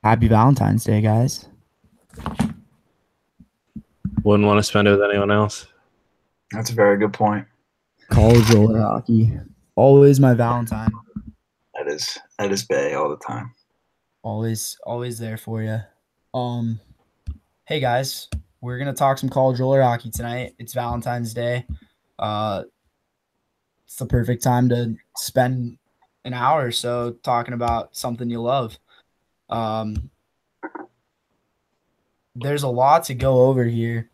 Happy Valentine's Day, guys. Wouldn't want to spend it with anyone else. That's a very good point. College roller hockey. Always my Valentine. That is Bay all the time. Always there for you. Hey guys, we're gonna talk some college roller hockey tonight. It's Valentine's Day. It's the perfect time to spend an hour or so talking about something you love. There's a lot to go over here,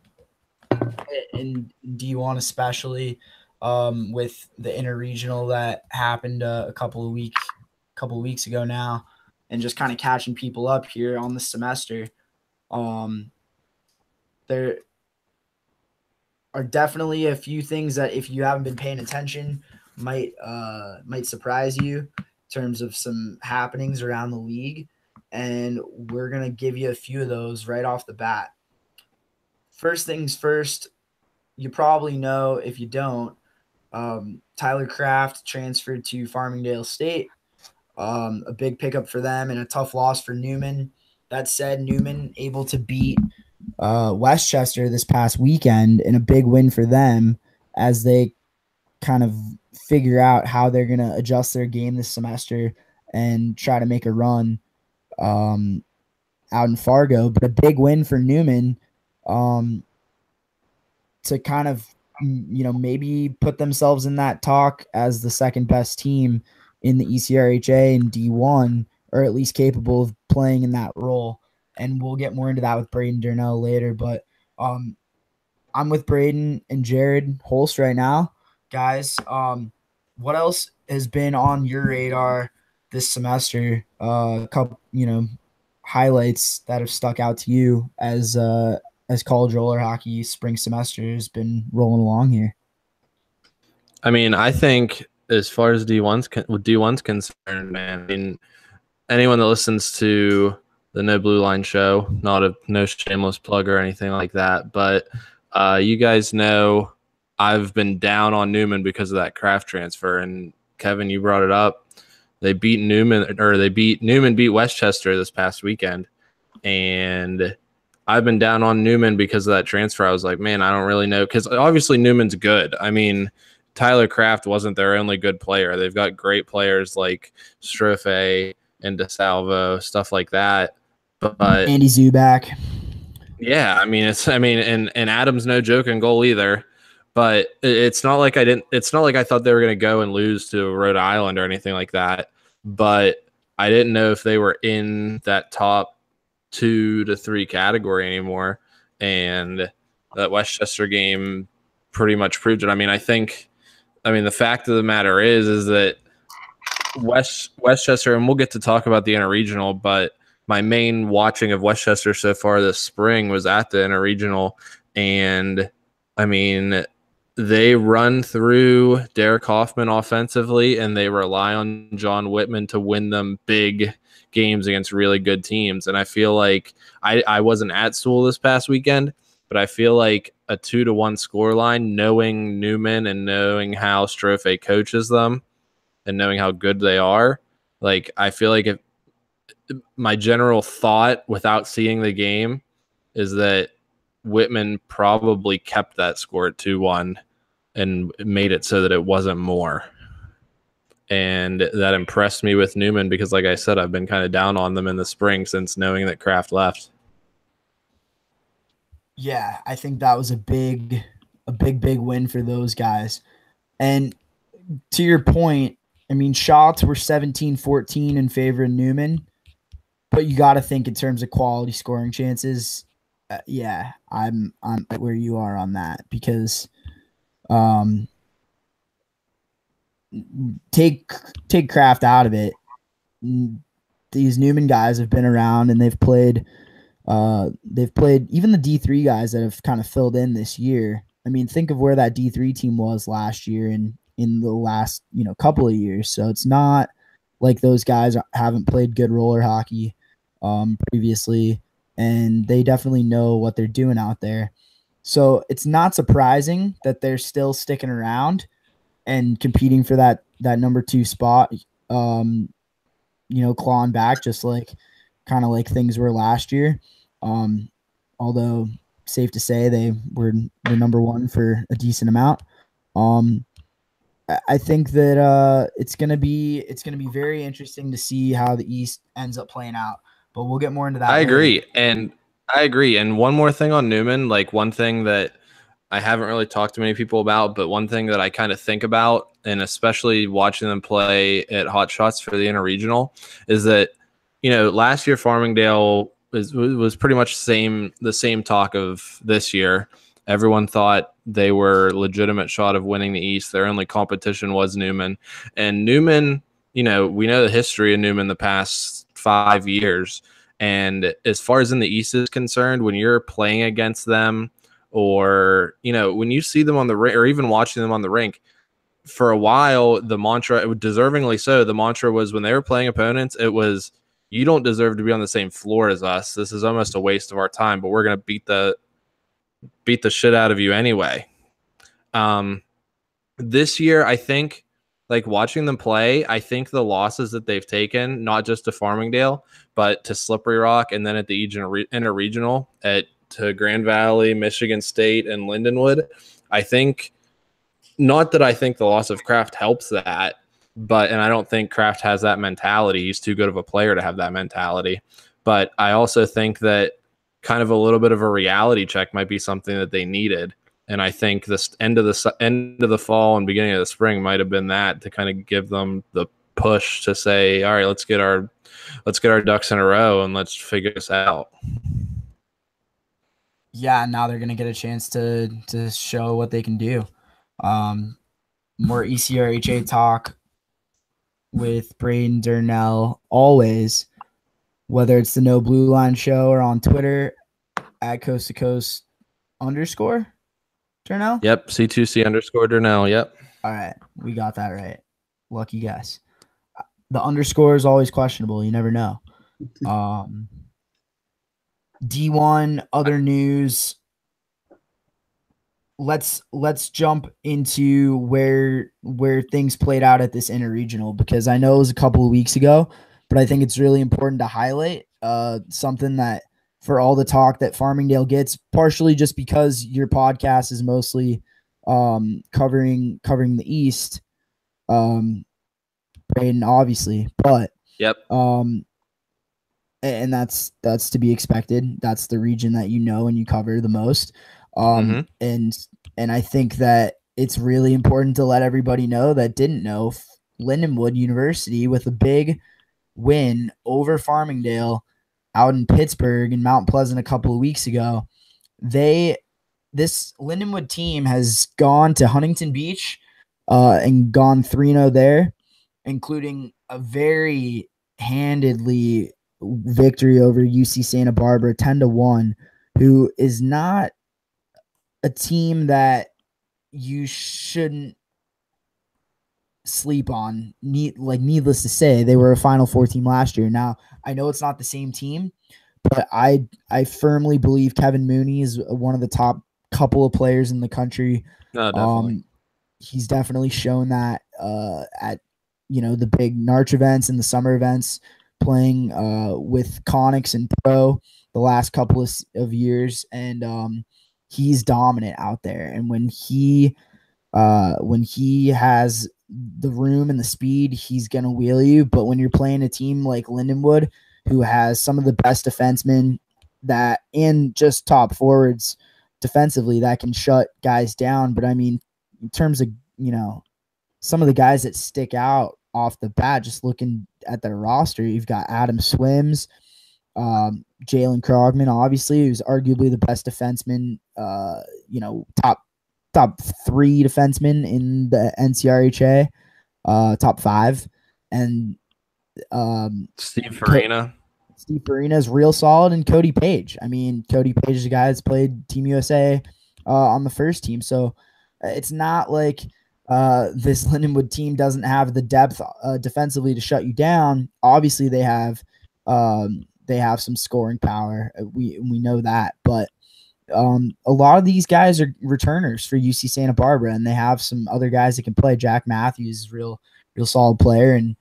in D1 especially, with the interregional that happened a couple of weeks ago now, and just kind of catching people up here on the semester. There are definitely a few things that, if you haven't been paying attention, might surprise you in terms of some happenings around the league, and we're gonna give you a few of those right off the bat. First things first, you probably know, if you don't, Tyler Kraft transferred to Farmingdale State. A big pickup for them and a tough loss for Newman. That said, Newman able to beat Westchester this past weekend in a big win for them as they kind of figure out how they're going to adjust their game this semester and try to make a run out in Fargo. But a big win for Newman to kind of, maybe put themselves in that talk as the second best team in the NCRHA and D1, or at least capable of playing in that role. And we'll get more into that with Brayden Durnell later. But I'm with Brayden and Jared Holst right now. Guys, what else has been on your radar this semester? A couple, highlights that have stuck out to you as college roller hockey spring semester has been rolling along here. I mean, I think as far as D1's concerned, man, I mean, anyone that listens to the No Blue Line show, no shameless plug or anything like that, but you guys know I've been down on Newman because of that Kraft transfer. And Kevin, you brought it up. They beat Newman beat Westchester this past weekend. And I've been down on Newman because of that transfer. I was like, man, I don't really know. Because obviously Newman's good. I mean, Tyler Kraft wasn't their only good player. They've got great players like Strophe and DeSalvo, stuff like that. But Andy Zubak. Yeah, and Adam's no joke in goal either. But it's not like I thought they were going to go and lose to Rhode Island or anything like that. But I didn't know if they were in that top 2 to 3 category anymore. And that Westchester game pretty much proved it. I mean, the fact of the matter is that Westchester, and we'll get to talk about the interregional, but my main watching of Westchester so far this spring was at the interregional. And I mean, they run through Derek Hoffman offensively, and they rely on John Whitman to win them big games against really good teams. And I feel like I wasn't at Sewell this past weekend, but I feel like a 2-1 scoreline, knowing Newman and knowing how Strophe coaches them and knowing how good they are, like, I feel like if my general thought without seeing the game is that Whitman probably kept that score at 2-1 and made it so that it wasn't more. And that impressed me with Newman because, like I said, I've been kind of down on them in the spring since knowing that Kraft left. Yeah, I think that was a big win for those guys. And to your point, I mean, shots were 17-14 in favor of Newman, but you got to think in terms of quality scoring chances. Yeah, I'm where you are on that because take Kraft out of it. These Newman guys have been around and they've played even the D3 guys that have kind of filled in this year. I mean, think of where that D3 team was last year and in the last, couple of years. So it's not like those guys haven't played good roller hockey previously, and they definitely know what they're doing out there. So it's not surprising that they're still sticking around and competing for that number 2 spot, clawing back just like kind of like things were last year. Although safe to say they were the number one for a decent amount. I think that it's gonna be very interesting to see how the East ends up playing out. But we'll get more into that. I later. agree. And one more thing on Newman, like one thing that I haven't really talked to many people about, but one thing that I kind of think about, and especially watching them play at Hot Shots for the Interregional, is that, last year Farmingdale was pretty much the same talk of this year. Everyone thought they were legitimate shot of winning the East. Their only competition was Newman. And Newman, we know the history of Newman the past 5 years. And as far as in the East is concerned, when you're playing against them, or when you see them on the rink, or even watching them on the rink, for a while the mantra, deservingly so, the mantra was, when they were playing opponents, it was, you don't deserve to be on the same floor as us. This is almost a waste of our time, but we're going to beat the shit out of you anyway. This year, I think, like, watching them play, I think the losses that they've taken, not just to Farmingdale, but to Slippery Rock, and then at the Interregional to Grand Valley, Michigan State, and Lindenwood, I think, not that I think the loss of Kraft helps that, and I don't think Kraft has that mentality. He's too good of a player to have that mentality. But I also think that kind of a little bit of a reality check might be something that they needed. And I think this end of the fall and beginning of the spring might have been that, to kind of give them the push to say, all right, let's get our ducks in a row and let's figure this out. Yeah, now they're gonna get a chance to show what they can do. More ECRHA talk with Brayden, Durnell, always, whether it's the No Blue Line show or on Twitter at Coast to Coast _ Durnell. Yep, C2C _ Durnell. Yep. All right, we got that right. Lucky guess. The underscore is always questionable. You never know. D1, other news. Let's jump into where things played out at this interregional, because I know it was a couple of weeks ago, but I think it's really important to highlight something that, for all the talk that Farmingdale gets, partially just because your podcast is mostly covering the East, Brayden, obviously, but yep. And that's to be expected. That's the region that you know and you cover the most. And I think that it's really important to let everybody know that didn't know, Lindenwood University, with a big win over Farmingdale out in Pittsburgh and Mount Pleasant a couple of weeks ago. This Lindenwood team has gone to Huntington Beach and gone 3-0 there, including a very handedly victory over UC Santa Barbara 10-1, who is not a team that you shouldn't sleep on. Needless to say, they were a Final Four team last year. Now, I know it's not the same team, but I firmly believe Kevin Mooney is one of the top couple of players in the country. No, definitely. He's definitely shown that at the big NCRHA events and the summer events, playing with Conix and Pro the last couple of years, and he's dominant out there. And when he has the room and the speed, he's gonna wheel you. But when you're playing a team like Lindenwood, who has some of the best defensemen and just top forwards defensively that can shut guys down. But I mean, in terms of some of the guys that stick out off the bat, just looking at their roster, you've got Adam Swims, Jalen Krogman, obviously, who's arguably the best defenseman, top 3 defensemen in the NCRHA, top 5, and Steve Farina. Steve Farina is real solid, and Cody Page. I mean, Cody Page is a guy that's played Team USA on the first team, so it's not like this Lindenwood team doesn't have the depth defensively to shut you down. Obviously, they have some scoring power. We know that, but a lot of these guys are returners for UC Santa Barbara, and they have some other guys that can play. Jack Matthews is real solid player, and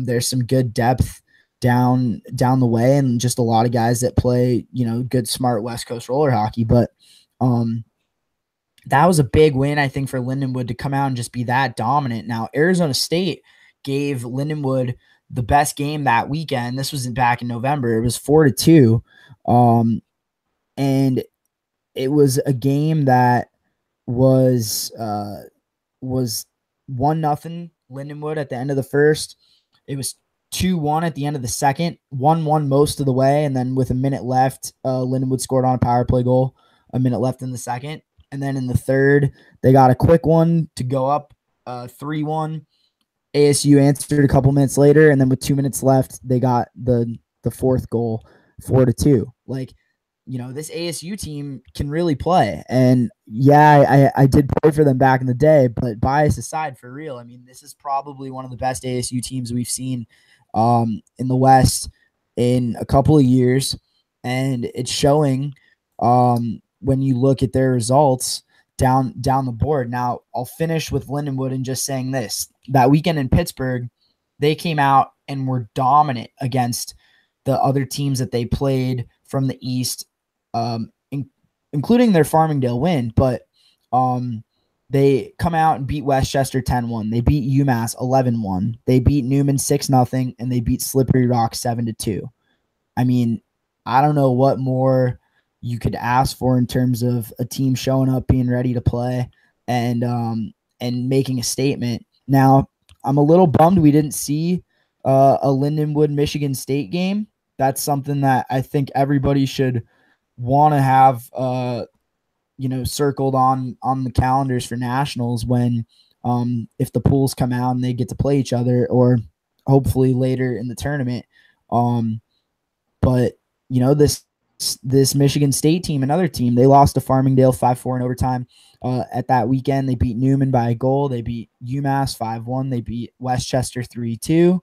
there's some good depth down the way, and just a lot of guys that play, good, smart West Coast roller hockey. But that was a big win, I think, for Lindenwood to come out and just be that dominant. Now, Arizona State gave Lindenwood the best game that weekend. This was back in November. It was 4-2. And it was a game that was 1-0 Lindenwood at the end of the first. It was 2-1 at the end of the second, 1-1 most of the way. And then with a minute left, Lindenwood scored on a power play goal, a minute left in the second. And then in the third, they got a quick one to go up 3-1. ASU answered a couple minutes later, and then with 2 minutes left, they got the fourth goal, 4-2. Like, this ASU team can really play. And yeah, I did play for them back in the day, but bias aside, for real, I mean, this is probably one of the best ASU teams we've seen in the West in a couple of years. And it's showing when you look at their results down the board. Now, I'll finish with Lindenwood and just saying this. That weekend in Pittsburgh, they came out and were dominant against the other teams that they played from the East, including their Farmingdale win. But they come out and beat Westchester 10-1. They beat UMass 11-1. They beat Newman 6-0, and they beat Slippery Rock 7-2. I mean, I don't know what more you could ask for in terms of a team showing up, being ready to play, and making a statement. Now, I'm a little bummed we didn't see a Lindenwood Michigan State game. That's something that I think everybody should want to have circled on the calendars for nationals when if the pools come out and they get to play each other, or hopefully later in the tournament. But this Michigan State team, another team, they lost to Farmingdale 5-4 in overtime at that weekend. They beat Newman by a goal. They beat UMass 5-1. They beat Westchester 3-2.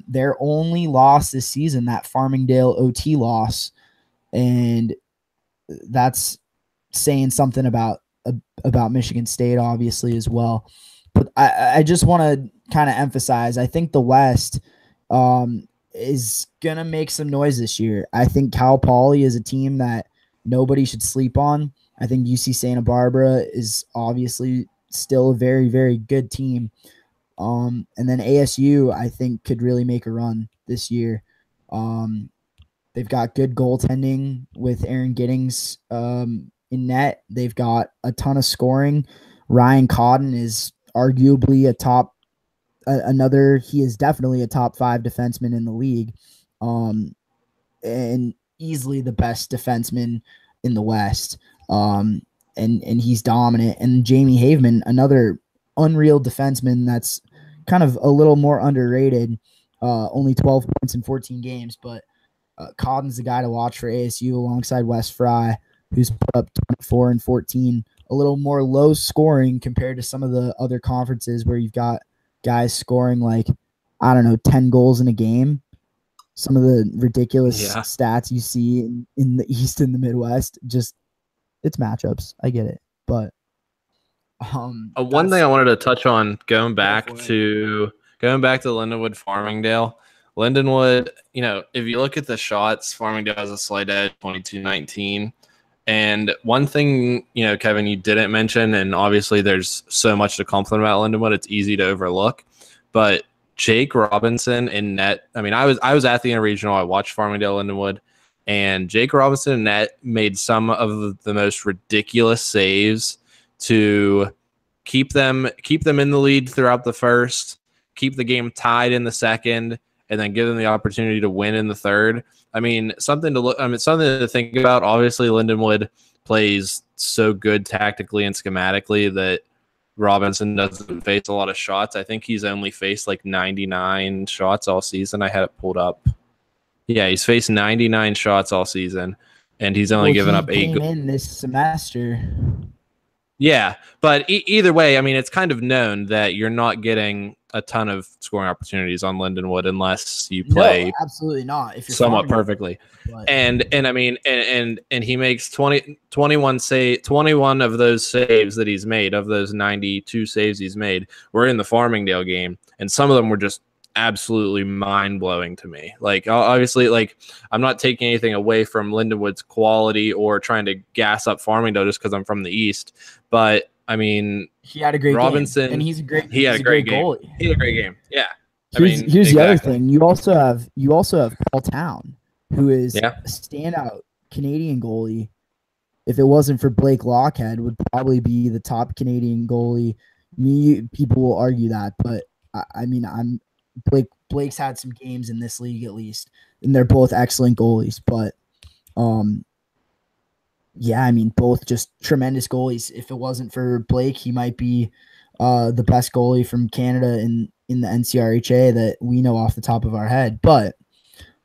Their only loss this season, that Farmingdale OT loss, and that's saying something about Michigan State, obviously, as well. But I just want to kind of emphasize, I think the West is going to make some noise this year. I think Cal Poly is a team that nobody should sleep on. I think UC Santa Barbara is obviously still a very, very good team. And then ASU, I think, could really make a run this year. They've got good goaltending with Aaron Giddings in net. They've got a ton of scoring. Ryan Codden is arguably he is definitely a top 5 defenseman in the league, and easily the best defenseman in the West. And he's dominant. And Jamie Haveman, another unreal defenseman that's kind of a little more underrated, only 12 points in 14 games, but Codden's the guy to watch for ASU alongside Wes Fry, who's put up 24 and 14, a little more low scoring compared to some of the other conferences where you've got guys scoring 10 goals in a game. Some of the ridiculous stats you see in the East and the Midwest, just it's matchups. I get it. But one thing I wanted to touch on, going back to Lindenwood Farmingdale. Lindenwood, if you look at the shots, Farmingdale has a slight edge, 22-19. And one thing, Kevin, you didn't mention, and obviously there's so much to compliment about Lindenwood, it's easy to overlook. But Jake Robinson in net, I mean, I was at the interregional, I watched Farmingdale Lindenwood, and Jake Robinson in net made some of the most ridiculous saves to keep them in the lead throughout the first, keep the game tied in the second, and then give them the opportunity to win in the third. I mean, something to think about. Obviously, Lindenwood plays so good tactically and schematically that Robinson doesn't face a lot of shots. I think he's only faced 99 shots all season. I had it pulled up. Yeah, he's faced 99 shots all season, and he's only given up 8 goals in this semester. Yeah, but either way, I mean, it's kind of known that you're not getting a ton of scoring opportunities on Lindenwood unless you play absolutely not. If you're somewhat perfectly. But. And I mean, and he makes 21 of those saves that he's made, of those 92 saves he's made, were in the Farmingdale game, and some of them were just absolutely mind-blowing to me. Like, obviously, like, I'm not taking anything away from Lindenwood's quality or trying to gas up Farmingdale just because I'm from the East, but I mean, he had a great Robinson, game, and he's a great game. goalie. He had a great game. Yeah. Here's the other thing. You also have Paul Town, who is a standout Canadian goalie. If it wasn't for Blake Lockhead, would probably be the top Canadian goalie. People will argue that, but I mean, Blake's had some games in this league at least, and they're both excellent goalies. But yeah, I mean, both just tremendous goalies. If it wasn't for Blake, he might be the best goalie from Canada in the NCRHA that we know off the top of our head. But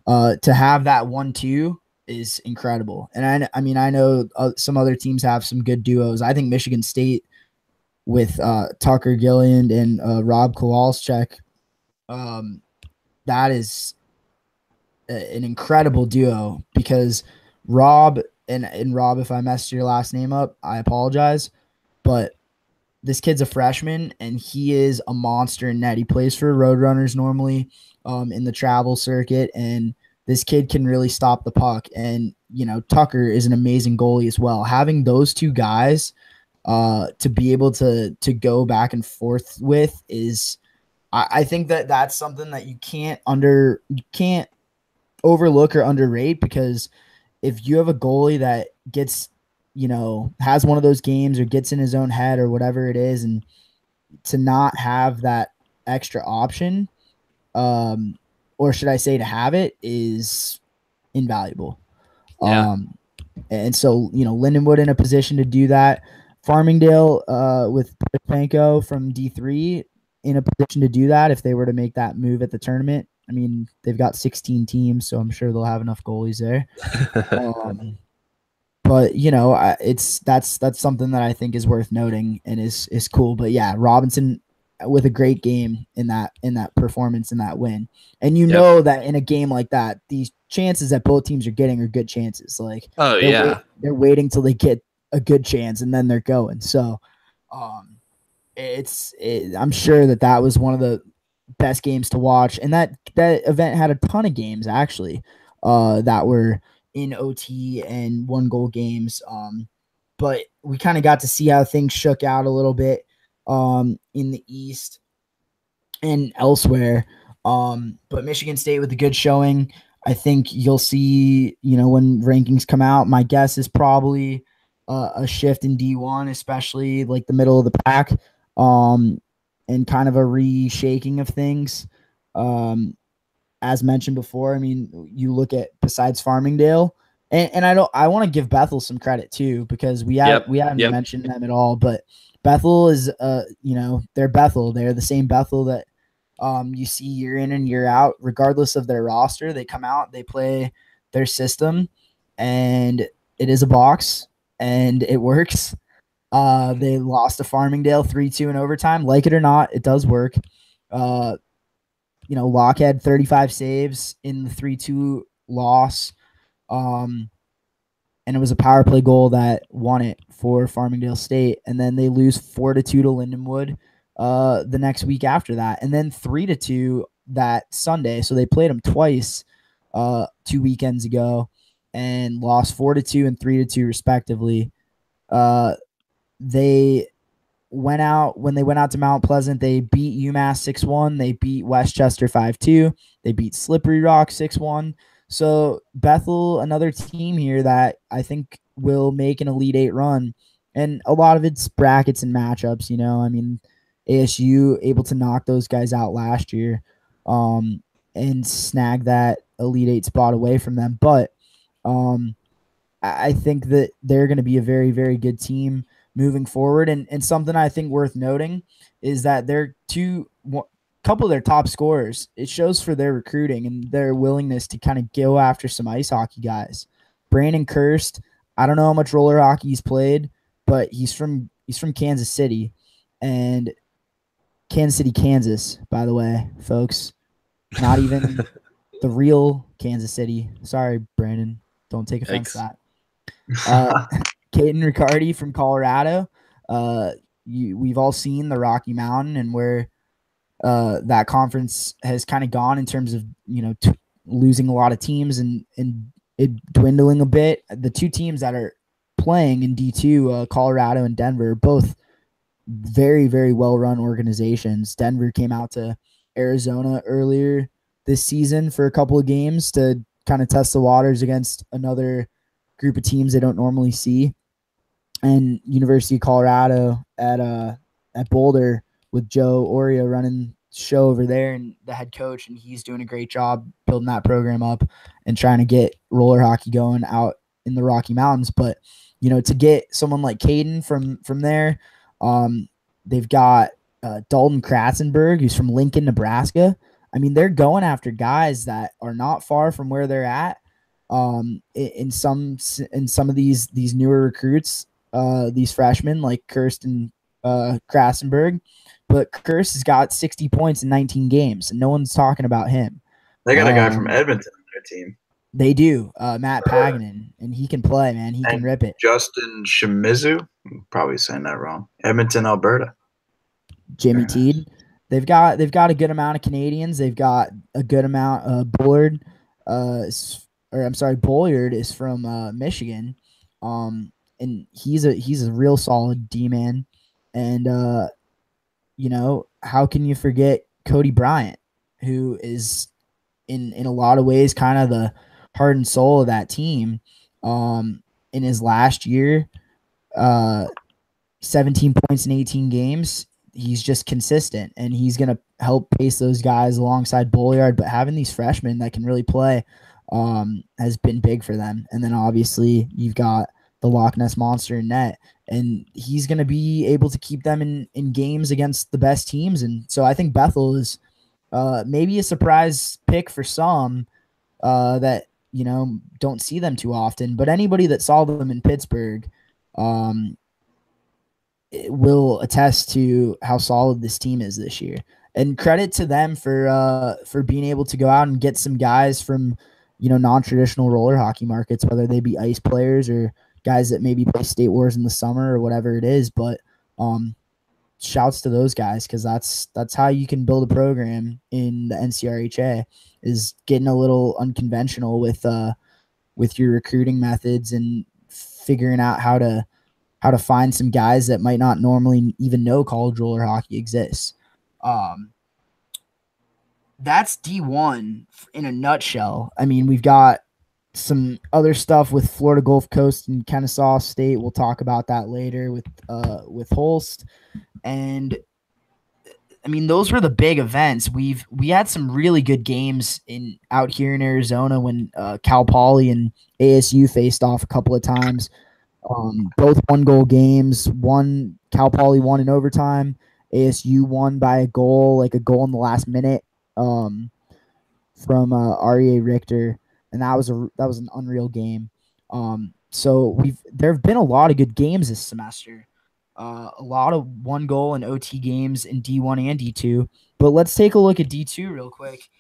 to have that 1-2 is incredible. And I mean, I know some other teams have some good duos. I think Michigan State with Tucker Gilliland and Rob Kowalczyk, that is an incredible duo, because Rob and Rob, if I messed your last name up, I apologize, but this kid's a freshman and he is a monster in net. He plays for Roadrunners normally in the travel circuit, and this kid can really stop the puck. And, you know, Tucker is an amazing goalie as well. Having those two guys to be able to go back and forth with is, I think that's something that you can't overlook or underrate, because if you have a goalie that gets, you know, has one of those games or gets in his own head or whatever it is, and to not have that extra option, or should I say to have it, is invaluable. Yeah. And so, you know, Lindenwood in a position to do that. Farmingdale with Panko from D3 in a position to do that if they were to make that move at the tournament. I mean, they've got 16 teams, so I'm sure they'll have enough goalies there. But you know, that's something that I think is worth noting and is cool. But yeah, Robinson with a great game in that performance, in that win. And you know that in a game like that, these chances that both teams are getting are good chances. Like, they're waiting till they get a good chance and then they're going. So I'm sure that was one of the best games to watch. And that event had a ton of games actually that were in OT and 1-goal games. But we kind of got to see how things shook out a little bit in the East and elsewhere. But Michigan State with a good showing. I think you'll see, you know, when rankings come out, my guess is probably a shift in D1, especially like the middle of the pack, and kind of a reshaking of things. As mentioned before, I mean, you look at besides Farmingdale, and I want to give Bethel some credit too, because we haven't mentioned them at all, but Bethel is you know, they're Bethel. They're the same Bethel that you see year in and year out, regardless of their roster. They come out, they play their system, and it is a box and it works. They lost to Farmingdale 3-2 in overtime. Like it or not, it does work. You know, Locke had 35 saves in the 3-2 loss. And it was a power play goal that won it for Farmingdale State. And then they lose 4-2 to Lindenwood the next week after that. And then 3-2 that Sunday. So they played them twice 2 weekends ago and lost 4-2 and 3-2 respectively. They went out to Mount Pleasant. They beat UMass 6-1. They beat Westchester 5-2. They beat Slippery Rock 6-1. So Bethel, another team here that I think will make an Elite 8 run. And a lot of it's brackets and matchups, you know. I mean, ASU able to knock those guys out last year and snag that Elite 8 spot away from them. But I think that they're going to be a very, very good team moving forward. And something I think worth noting is that they're couple of their top scorers. It shows for their recruiting and their willingness to kind of go after some ice hockey guys. Brandon Kirst, I don't know how much roller hockey he's played, but he's from Kansas City, and Kansas City, Kansas, by the way, folks. Not even the real Kansas City. Sorry, Brandon. Don't take offense to that. Caden Riccardi from Colorado. We've all seen the Rocky Mountain and where that conference has kind of gone in terms of, losing a lot of teams and it dwindling a bit. The two teams that are playing in D2, Colorado and Denver, both very, very well-run organizations. Denver came out to Arizona earlier this season for a couple of games to kind of test the waters against another group of teams they don't normally see. And University of Colorado at Boulder with Joe Oria running show over there and the head coach, and he's doing a great job building that program up and trying to get roller hockey going out in the Rocky Mountains. But to get someone like Caden from there, they've got Dalton Kratzenberg, who's from Lincoln, Nebraska. I mean, they're going after guys that are not far from where they're at. In some of these newer recruits, these freshmen like Kirsten Krassenberg, but Kirst has got 60 points in 19 games, and no one's talking about him. They got a guy from Edmonton on their team. They do, Matt Paganin, and he can play, man. He can rip it. Justin Shimizu, I'm probably saying that wrong. Edmonton, Alberta. Jimmy Teed. They've got a good amount of Canadians. They've got a good amount of Bullard. Bolyard is from Michigan, and he's a real solid D man. And how can you forget Cody Bryant, who is in a lot of ways kind of the heart and soul of that team. In his last year, 17 points in 18 games. He's just consistent, and he's going to help pace those guys alongside Bolyard. But having these freshmen that can really play has been big for them. And then obviously you've got the Loch Ness Monster in net, and he's going to be able to keep them in games against the best teams. And so I think Bethel is maybe a surprise pick for some that, don't see them too often, but anybody that saw them in Pittsburgh will attest to how solid this team is this year. And credit to them for being able to go out and get some guys from, non-traditional roller hockey markets, whether they be ice players or guys that maybe play State Wars in the summer or whatever it is. But shouts to those guys, because that's how you can build a program in the NCRHA, is getting a little unconventional with your recruiting methods and figuring out how to find some guys that might not normally even know college roller hockey exists. That's D1 in a nutshell. I mean, we've got some other stuff with Florida Gulf Coast and Kennesaw State. We'll talk about that later with Holst. And I mean, those were the big events. We had some really good games out here in Arizona when Cal Poly and ASU faced off a couple of times. Both 1-goal games. Cal Poly won in overtime. ASU won by a goal in the last minute from REA Richter, and that was an unreal game. So there have been a lot of good games this semester. A lot of 1-goal and OT games in D1 and D2. But let's take a look at D2 real quick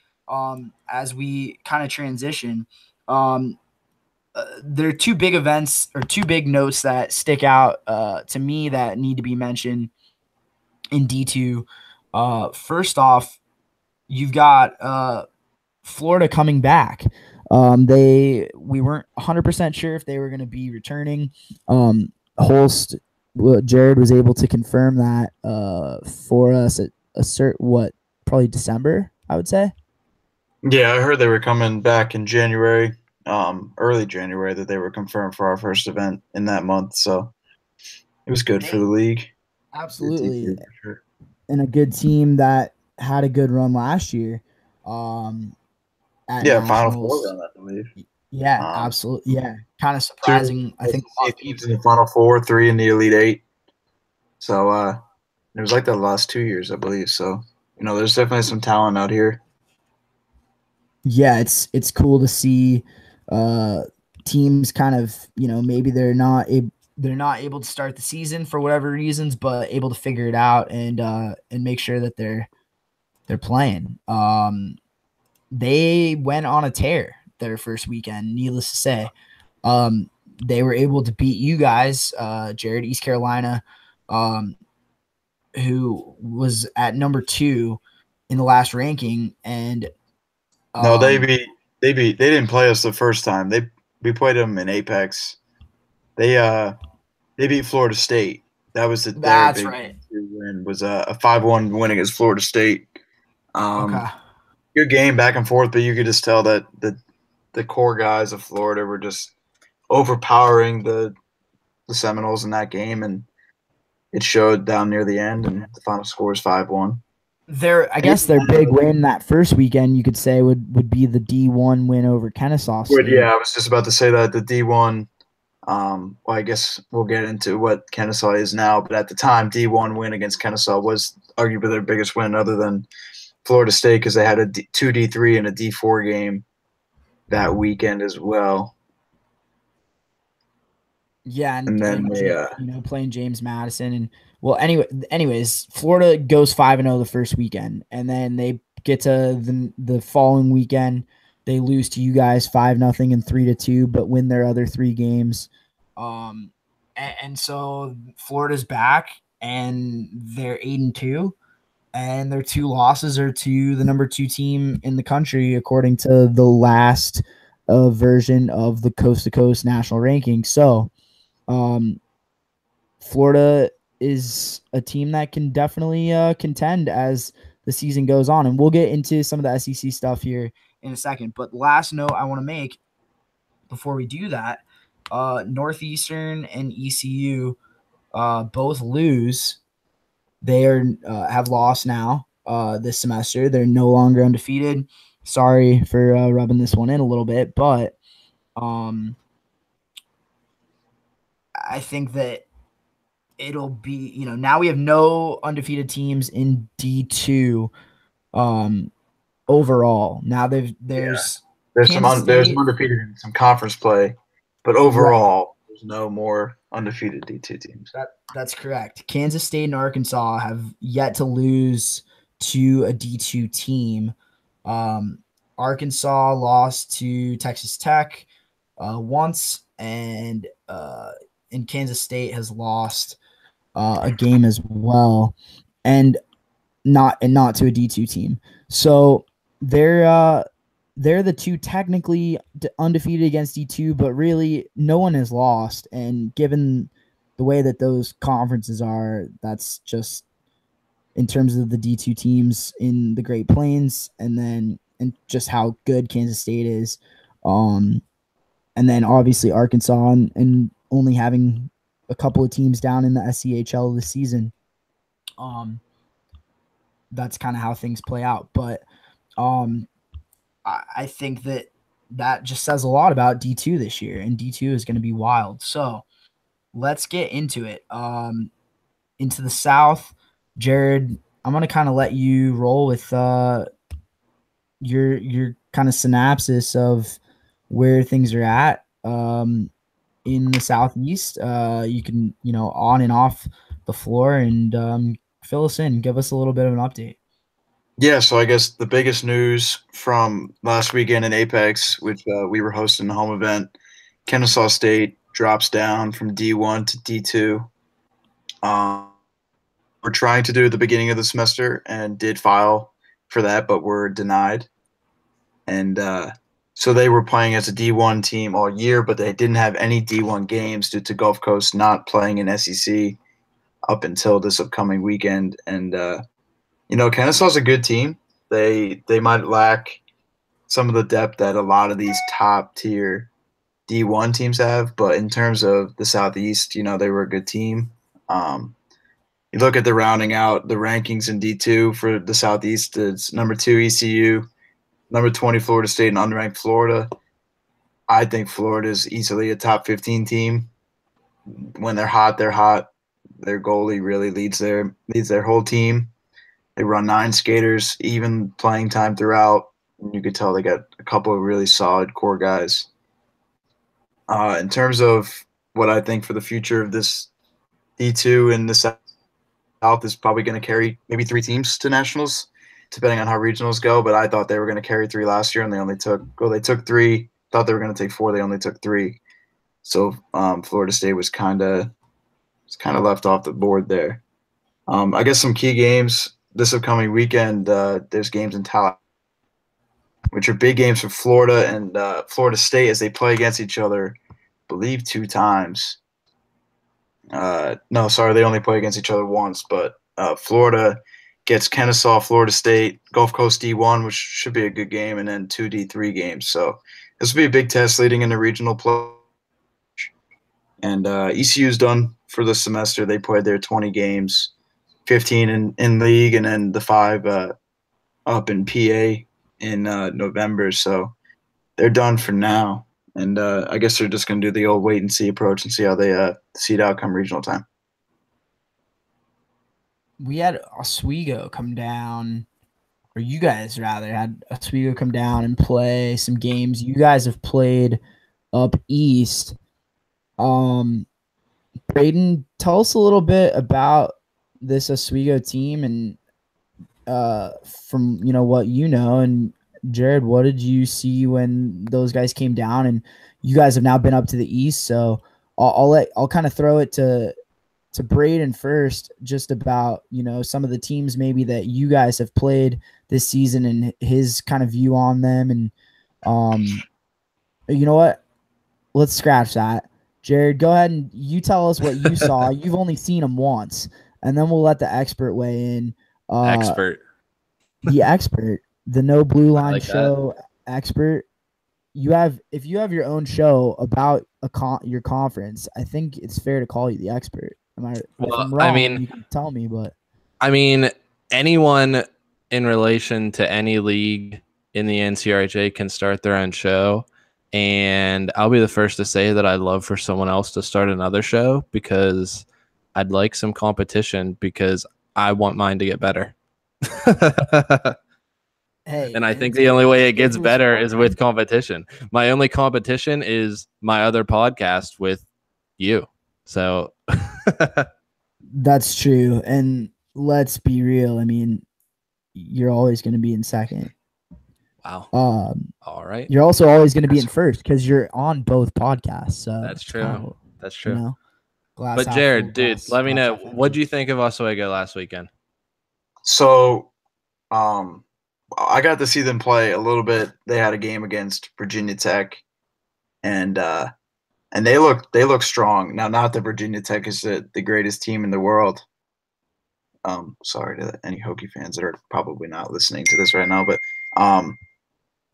as we kind of transition. There are two big events or two big notes that stick out to me that need to be mentioned in D2. First off, you've got Florida coming back. We weren't 100% sure if they were going to be returning. Holst, Jared was able to confirm that for us at probably December, I would say. Yeah, I heard they were coming back in January, early January, that they were confirmed for our first event in that month. So it was good for the league. Absolutely. And a good team that had a good run last year. Final Four run, I believe. Yeah, absolutely. Yeah, kind of surprising. I think teams in the Final Four, 3 in the Elite 8. So it was like that the last 2 years, I believe. So there's definitely some talent out here. Yeah, it's cool to see teams kind of maybe they're not able to start the season for whatever reasons, but able to figure it out and make sure that they're playing. They went on a tear their first weekend, needless to say. They were able to beat you guys, Jared, East Carolina, who was at number 2 in the last ranking, and No, they didn't play us the first time. We played them in Apex. They beat Florida State. That was their that's big right. win. Was a 5-1 win against Florida State. Okay. Good game back and forth, but you could just tell that the core guys of Florida were just overpowering the Seminoles in that game, and it showed down near the end. And the final score is 5-1. I guess their big win that first weekend, you could say, would be the D1 win over Kennesaw State. Yeah, I was just about to say that the D1. Well, I guess we'll get into what Kennesaw is now, but at the time, D1 win against Kennesaw was arguably their biggest win, other than Florida State, because they had a 2 D3 and a D4 game that weekend as well. Yeah, and then they, playing James Madison, and well, anyways, Florida goes 5-0 the first weekend, and then they get to the following weekend. They lose to you guys 5-0 and 3-2, but win their other 3 games. And so Florida's back, and they're 8-2, and their 2 losses are to the number 2 team in the country, according to the last version of the Coast to Coast national ranking. So, Florida is a team that can definitely contend as the season goes on, and we'll get into some of the SEC stuff here in a second. But last note I want to make before we do that, Northeastern and ECU both lose. They have lost now this semester. They're no longer undefeated. Sorry for rubbing this one in a little bit, but I think that it'll be, now we have no undefeated teams in D2 overall. Now there's some undefeated in some conference play, but overall there's no more undefeated D2 teams. That's correct. Kansas State and Arkansas have yet to lose to a D2 team. Arkansas lost to Texas Tech once, and Kansas State has lost a game as well, and not to a D2 team. So they're the 2 technically undefeated against D2, but really no one has lost. And given the way that those conferences are, that's just in terms of the D2 teams in the Great Plains, and just how good Kansas State is, and then obviously Arkansas and only having a couple of teams down in the SCHL this season. That's kind of how things play out. But I think that just says a lot about D2 this year, and D2 is going to be wild. So let's get into it. Into the South, Jared, I'm going to kind of let you roll with your kind of synopsis of where things are at in the Southeast. You can, on and off the floor, and fill us in. Give us a little bit of an update. Yeah, so I guess the biggest news from last weekend in Apex, which we were hosting the home event, Kennesaw State drops down from D1 to D2. We're trying to do at the beginning of the semester and did file for that, but were denied. And so they were playing as a D1 team all year, but they didn't have any D1 games due to Gulf Coast not playing in SEC up until this upcoming weekend. And Kennesaw's a good team. They might lack some of the depth that a lot of these top tier D1 teams have, but in terms of the Southeast, they were a good team. You look at the rounding out the rankings in D2 for the Southeast, it's number 2 ECU, number 20 Florida State, and unranked Florida. I think Florida is easily a top 15 team. When they're hot, they're hot. Their goalie really leads their whole team. They run 9 skaters, even playing time throughout. You could tell they got a couple of really solid core guys. In terms of what I think for the future of this D2 in the South is probably going to carry maybe 3 teams to nationals, depending on how regionals go. But I thought they were going to carry 3 last year, and they took 3. Thought they were going to take 4. They only took 3. So Florida State was kind of left off the board there. I guess some key games this upcoming weekend, there's games in Tallahassee, which are big games for Florida and Florida State as they play against each other, I believe 2 times. No, sorry, they only play against each other once. But Florida gets Kennesaw, Florida State, Gulf Coast D1, which should be a good game, and then 2 D3 games. So this will be a big test leading into regional play. And ECU's done for the semester. They played their 20 games, 15 in league, and then the 5 up in PA in November. So they're done for now. And I guess they're just going to do the old wait and see approach and see how they see it out come regional time. We had Oswego come down, or you guys rather had Oswego come down and play some games. You guys have played up east. Brayden, tell us a little bit about this Oswego team and from what you know. And Jared, what did you see when those guys came down? And you guys have now been up to the east, so I'll kind of throw it to Brayden first, just about some of the teams maybe that you guys have played this season and his kind of view on them. And you know what? Let's scratch that. Jared, go ahead and you tell us what you saw. You've only seen them once, and then we'll let the expert weigh in. The expert, the No Blue Line like show expert. If you have your own show about your conference, I think it's fair to call you the expert. If I'm wrong, you can tell me. But I mean, anyone in relation to any league in the NCRHA can start their own show. And I'll be the first to say that I'd love for someone else to start another show because I'd like some competition because I want mine to get better. Hey, and I think the only way it gets better is with competition. My only competition is my other podcast with you. So that's true. And let's be real. I mean, you're always going to be in second. Wow. All right. You're also always going to be in first because you're on both podcasts. So that's true. That's true. But Jared, dude, let me know. What do you think of Oswego last weekend? So, I got to see them play a little bit. They had a game against Virginia Tech, and they look strong. Now, not that Virginia Tech is the greatest team in the world. Sorry to any Hokie fans that are probably not listening to this right now, but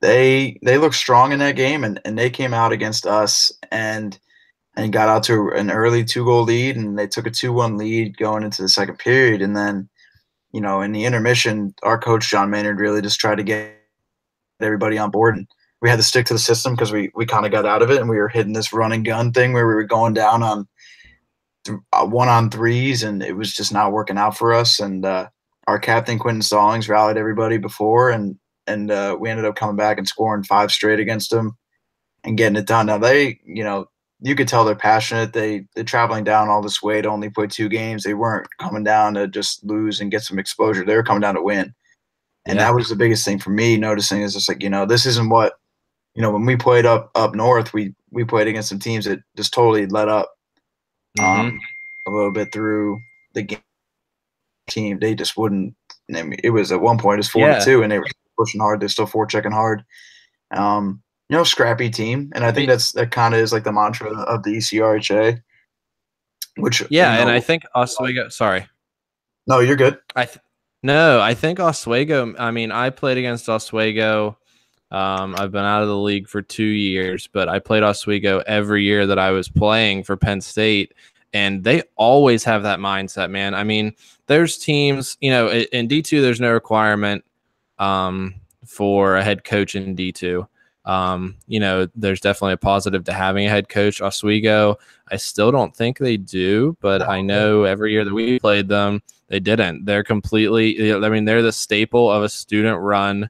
they look strong in that game, and they came out against us and got out to an early 2-goal lead, and they took a 2-1 lead going into the second period, and then in the intermission, our coach John Maynard really just tried to get everybody on board, and we had to stick to the system because we kind of got out of it, and we were hitting this run and gun thing where we were going down on 1-on-3s, and it was just not working out for us. And our captain Quentin Stallings rallied everybody before, and we ended up coming back and scoring 5 straight against them and getting it done. Now they, you could tell they're passionate. They're traveling down all this way to only play 2 games. They weren't coming down to just lose and get some exposure. They were coming down to win. And that was the biggest thing for me noticing is just like, this isn't what, when we played up north, we played against some teams that just totally let up a little bit through the game. Team. They just wouldn't. I mean, it was at one point it's 4-2 and they were pushing hard. They're still forechecking hard. Scrappy team. And I think that kind of is like the mantra of the ECRHA. Which and I think Oswego. Sorry. No, you're good. I think Oswego. I mean, I played against Oswego. I've been out of the league for 2 years, but I played Oswego every year that I was playing for Penn State, and they always have that mindset, man. I mean, there's teams, in D2, there's no requirement for a head coach in D2. There's definitely a positive to having a head coach. Oswego, I still don't think they do, but I know every year that we played them, they didn't. They're completely, they're the staple of a student-run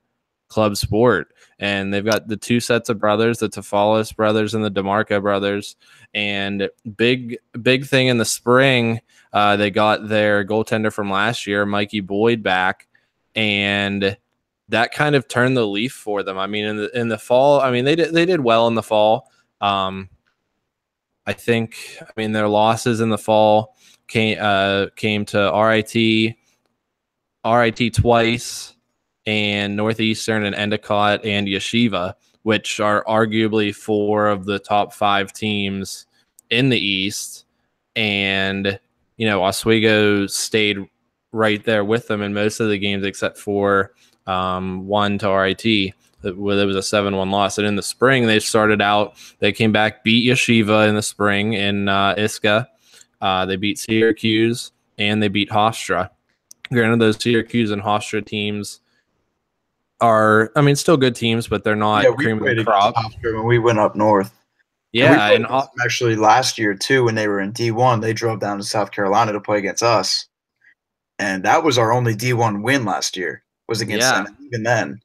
club sport. And they've got the 2 sets of brothers, the Tafalis brothers and the DeMarco brothers. And big thing in the spring, they got their goaltender from last year, Mikey Boyd, back. And that kind of turned the leaf for them. I mean, in the fall, I mean, they did well in the fall. I think, their losses in the fall came to RIT, RIT twice, and Northeastern and Endicott and Yeshiva, which are arguably 4 of the top 5 teams in the East. And, Oswego stayed right there with them in most of the games except for one to RIT. Where there was a 7-1 loss. And in the spring, they came back, beat Yeshiva in the spring in Isca. They beat Syracuse, and they beat Hofstra. Granted, those Syracuse and Hofstra teams are, still good teams, but they're not cream of the crop. When we went up north. Yeah, and actually last year too, when they were in D1, they drove down to South Carolina to play against us, and that was our only D1 win last year. Was against them. And even then,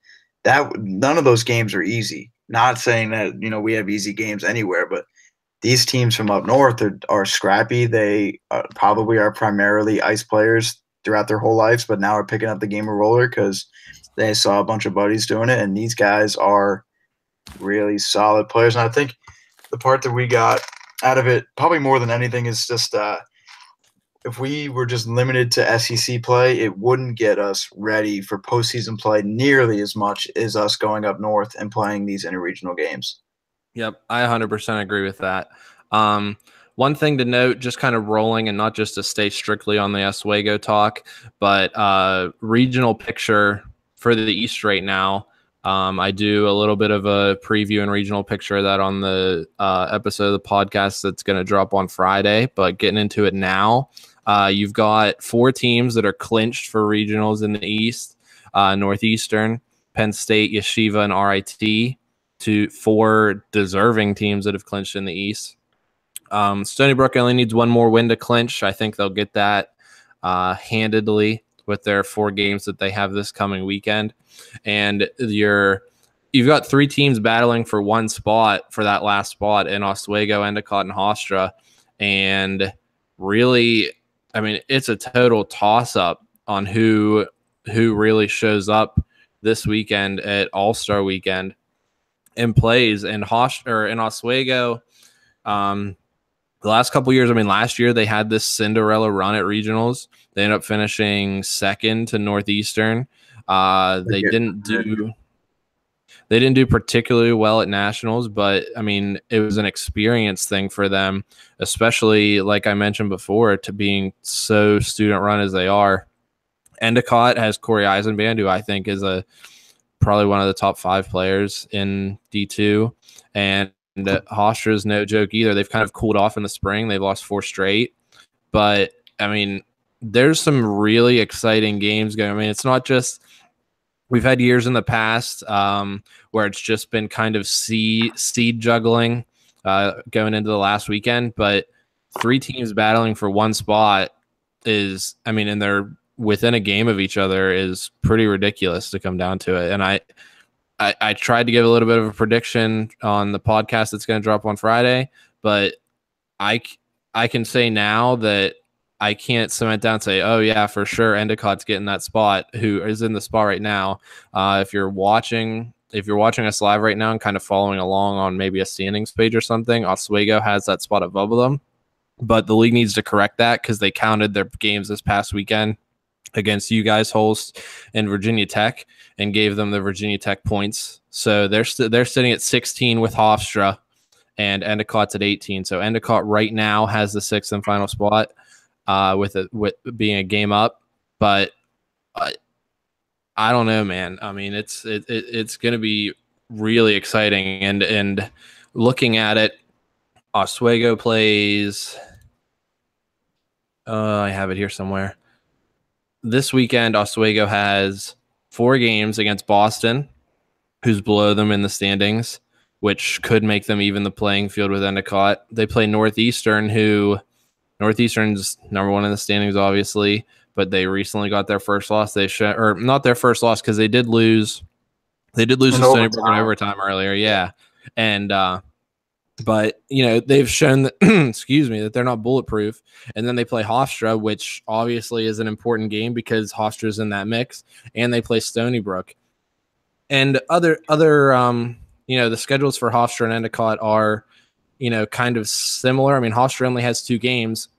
none of those games are easy. Not saying that we have easy games anywhere, but these teams from up north are scrappy. They probably are primarily ice players throughout their whole lives, but now are picking up the game of roller because they saw a bunch of buddies doing it, and these guys are really solid players. And I think the part that we got out of it, probably more than anything, is just if we were just limited to SEC play, it wouldn't get us ready for postseason play nearly as much as us going up north and playing these interregional games. Yep, I 100% agree with that. One thing to note, just kind of rolling and not just to stay strictly on the Oswego talk, but regional picture for the East right now. I do a little bit of a preview and regional picture of that on the episode of the podcast that's going to drop on Friday, but getting into it now, you've got 4 teams that are clinched for regionals in the East, Northeastern, Penn State, Yeshiva, and RIT, to 4 deserving teams that have clinched in the East. Stony Brook only needs 1 more win to clinch. I think they'll get that handedly with their 4 games that they have this coming weekend. And you've got 3 teams battling for 1 spot, for that last spot, in Oswego, Endicott, and Hofstra. And really, it's a total toss-up on who really shows up this weekend at All-Star Weekend and plays. And in Oswego, the last couple years, last year they had this Cinderella run at regionals. They ended up finishing 2nd to Northeastern. They didn't do particularly well at nationals, but it was an experience thing for them, especially like I mentioned before, to being so student run as they are. Endicott has Corey Eisenband, who I think is probably one of the top 5 players in D2, and Hofstra is no joke either. They've kind of cooled off in the spring. They've lost 4 straight, but there's some really exciting games going. It's not just, we've had years in the past where it's just been kind of seed juggling going into the last weekend, but 3 teams battling for 1 spot is, and they're within a game of each other, is pretty ridiculous to come down to it. And I tried to give a little bit of a prediction on the podcast that's going to drop on Friday, but I can say now that I can't cement down and say, oh yeah, for sure Endicott's getting that spot, who is in the spot right now. If you're watching us live right now and kind of following along on maybe a standings page or something, Oswego has that spot above them, but the league needs to correct that because they counted their games this past weekend against you guys, Holst and Virginia Tech, and gave them the Virginia Tech points. So they're sitting at 16 with Hofstra, and Endicott's at 18. So Endicott right now has the 6th and final spot, with being a game up. But I don't know, man. It's going to be really exciting. And looking at it, Oswego plays. I have it here somewhere. This weekend, Oswego has 4 games against Boston, who's below them in the standings, which could make them even the playing field with Endicott. They play Northeastern, who Northeastern's number 1 in the standings, obviously, but they recently got their first loss. Or not their first loss, because they did lose. They did lose to Stony Brook in overtime earlier, yeah. And but they've shown that, excuse me, that they're not bulletproof. And then they play Hofstra, which obviously is an important game because Hofstra's in that mix, and they play Stony Brook. And other the schedules for Hofstra and Endicott are kind of similar. Hofstra only has 2 games.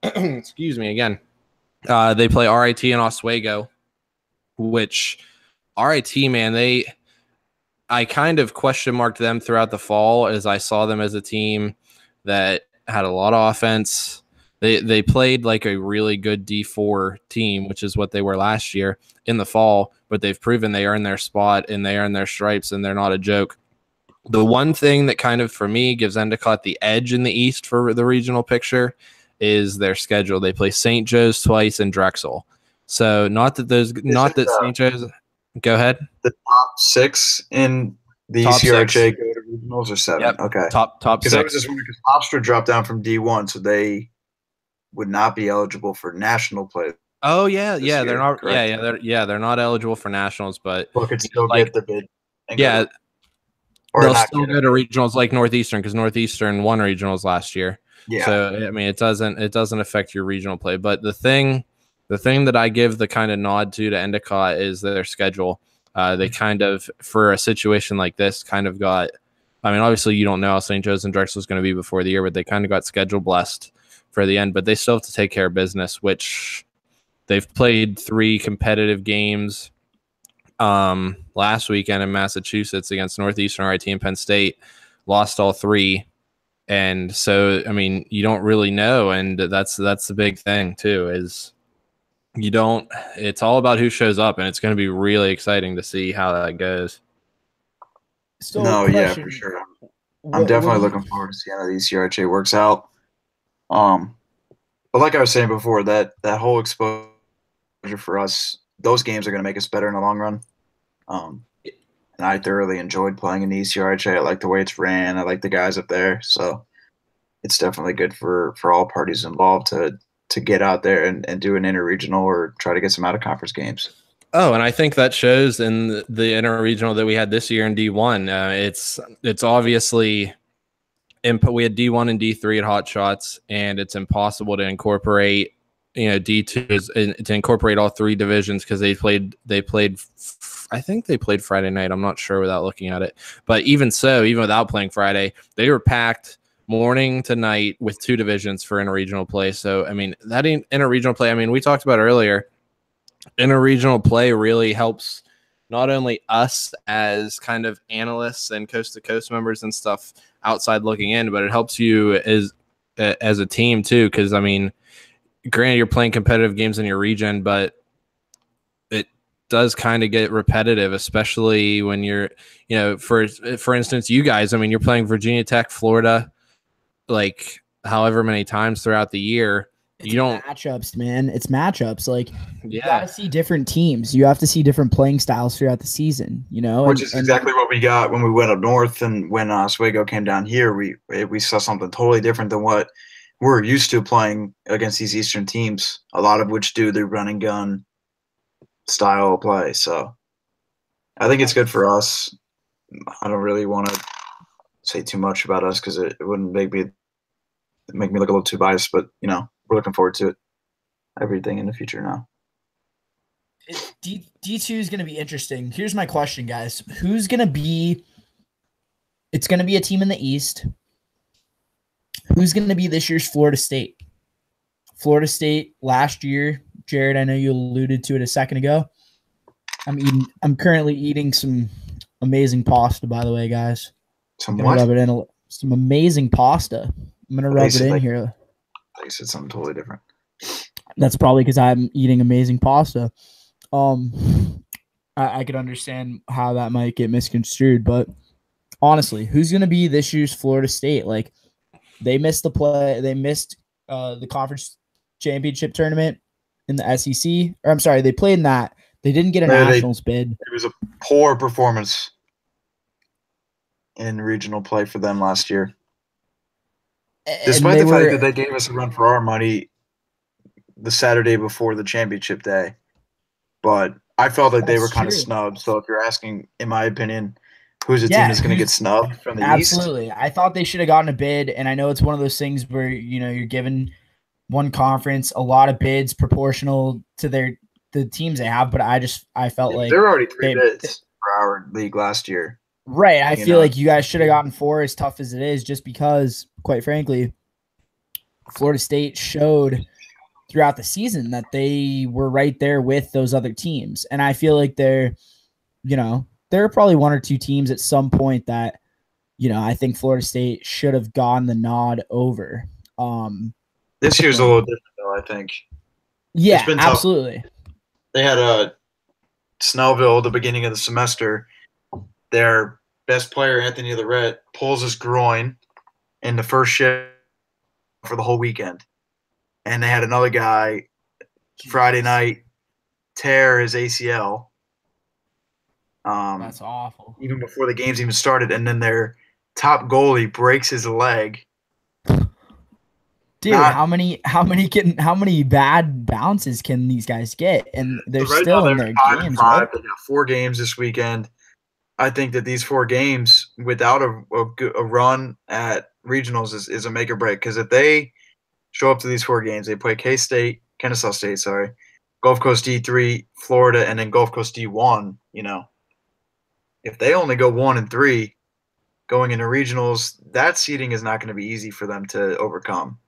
Excuse me again. They play RIT and Oswego which RIT, man, I kind of question marked them throughout the fall as I saw them as a team that had a lot of offense. They played like a really good D4 team, which is what they were last year in the fall, but they've proven they earn their spot and they earn their stripes, and they're not a joke. The one thing that kind of, for me, gives Endicott the edge in the East for the regional picture is their schedule. They play St. Joe's twice and Drexel. So St. Joe's. Go ahead. The top 6 in the NCRHA go to regionals or 7? Yep. Okay. Top 6. Because I was just wondering, because Hofstra dropped down from D1, so they would not be eligible for national play. Oh yeah, yeah, they're not. Correct? They're not eligible for nationals, but could still get the bid. Yeah, they'll still go to regionals like Northeastern, because Northeastern won regionals last year. Yeah. So I mean, it doesn't affect your regional play. But the thing that I give the kind of nod to Endicott is their schedule. They kind of, for a situation like this, kind of got. I mean, obviously you don't know how St. Joe's and Drexel is going to be before the year, but they kind of got schedule blessed for the end. But they still have to take care of business, which they've played 3 competitive games last weekend in Massachusetts against Northeastern, RIT, and Penn State. Lost all 3. And so, I mean, you don't really know, and that's the big thing too, is it's all about who shows up, and it's going to be really exciting to see how that goes. So, yeah, for sure. I'm definitely looking forward to seeing how the NCRHA works out. But like I was saying before, that whole exposure for us, those games are going to make us better in the long run. And I thoroughly enjoyed playing in the NCRHA. I like the way it's ran. I like the guys up there. So it's definitely good for all parties involved to get out there and do an interregional or try to get some out-of-conference games. Oh, and I think that shows in the interregional that we had this year in D1. It's obviously we had D1 and D3 at Hot Shots, and it's impossible to incorporate D2 to incorporate all 3 divisions, because they played I think they played Friday night. I'm not sure without looking at it, but even so, even without playing Friday, they were packed morning to night with 2 divisions for interregional play. So I mean, that interregional play, I mean, we talked about earlier, interregional play really helps not only us as kind of analysts and coast to coast members and stuff outside looking in, but it helps you as a team too. Because I mean, granted, you're playing competitive games in your region, but it does kind of get repetitive, especially when you're, for instance, you guys, I mean, you're playing Virginia Tech, Florida, like however many times throughout the year. It's matchups, man. It's matchups. Like, you got to see different teams. You have to see different playing styles throughout the season, Which is exactly what we got when we went up north, and when Oswego came down here, we saw something totally different than what we're used to playing against these Eastern teams, a lot of which do the run and gun style of play. So I think it's good for us. I don't really want to say too much about us because it wouldn't make me look a little too biased, but we're looking forward to it. Everything in the future now. D2 is going to be interesting. Here's my question, guys. Who's going to be – it's going to be a team in the East. Who's going to be this year's Florida State? Florida State last year, Jared, I know you alluded to it a second ago. I'm currently eating some amazing pasta, by the way, guys. Some what? Rub it in some amazing pasta. I'm going to rub it in here. I said something totally different. That's probably because I'm eating amazing pasta. I could understand how that might get misconstrued, but honestly, who's going to be this year's Florida State? Like, they missed the play. They missed the conference championship tournament in the SEC. Or I'm sorry, they played in that. They didn't get a nationals bid. It was a poor performance in regional play for them last year. Despite the fact that they gave us a run for our money the Saturday before the championship day. But I felt like they were kind of snubbed. So if you're asking, in my opinion, who's a team that's going to get snubbed from the East? Absolutely. I thought they should have gotten a bid, and I know it's one of those things where, you're given one conference a lot of bids proportional to the teams they have, but I felt like there were already 3 bids for our league last year. Right. I feel like you guys should have gotten 4, as tough as it is, just because, quite frankly, Florida State showed throughout the season that they were right there with those other teams. And I feel like there are probably one or two teams at some point that, I think Florida State should have gotten the nod over. This year's a little different, though, I think. Yeah, it's been absolutely. Tough. They had Snellville at the beginning of the semester. Their best player, Anthony Lorette, pulls his groin in the first shift for the whole weekend. And they had another guy Friday night tear his ACL. That's awful. Even before the games even started. And then their top goalie breaks his leg. Dude, how many bad bounces can these guys get? And they're still in their games, right? They got 4 games this weekend. I think that these 4 games, without a run at regionals, is a make or break. Because if they show up to these 4 games, they play K-State, Kennesaw State, Gulf Coast D3, Florida, and then Gulf Coast D1. If they only go 1-3 going into regionals, that seeding is not going to be easy for them to overcome.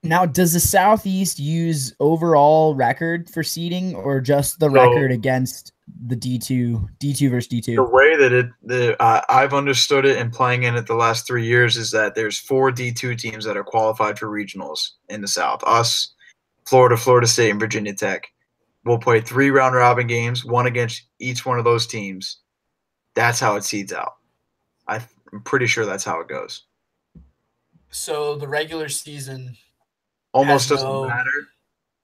Now, does the Southeast use overall record for seeding, or just the record against the D2 versus D2? The way that I've understood it and playing in it the last 3 years is that there's 4 D2 teams that are qualified for regionals in the South. Us, Florida, Florida State, and Virginia Tech. We'll play 3 round robin games, one against each one of those teams. That's how it seeds out. I'm pretty sure that's how it goes. So the regular season almost doesn't matter.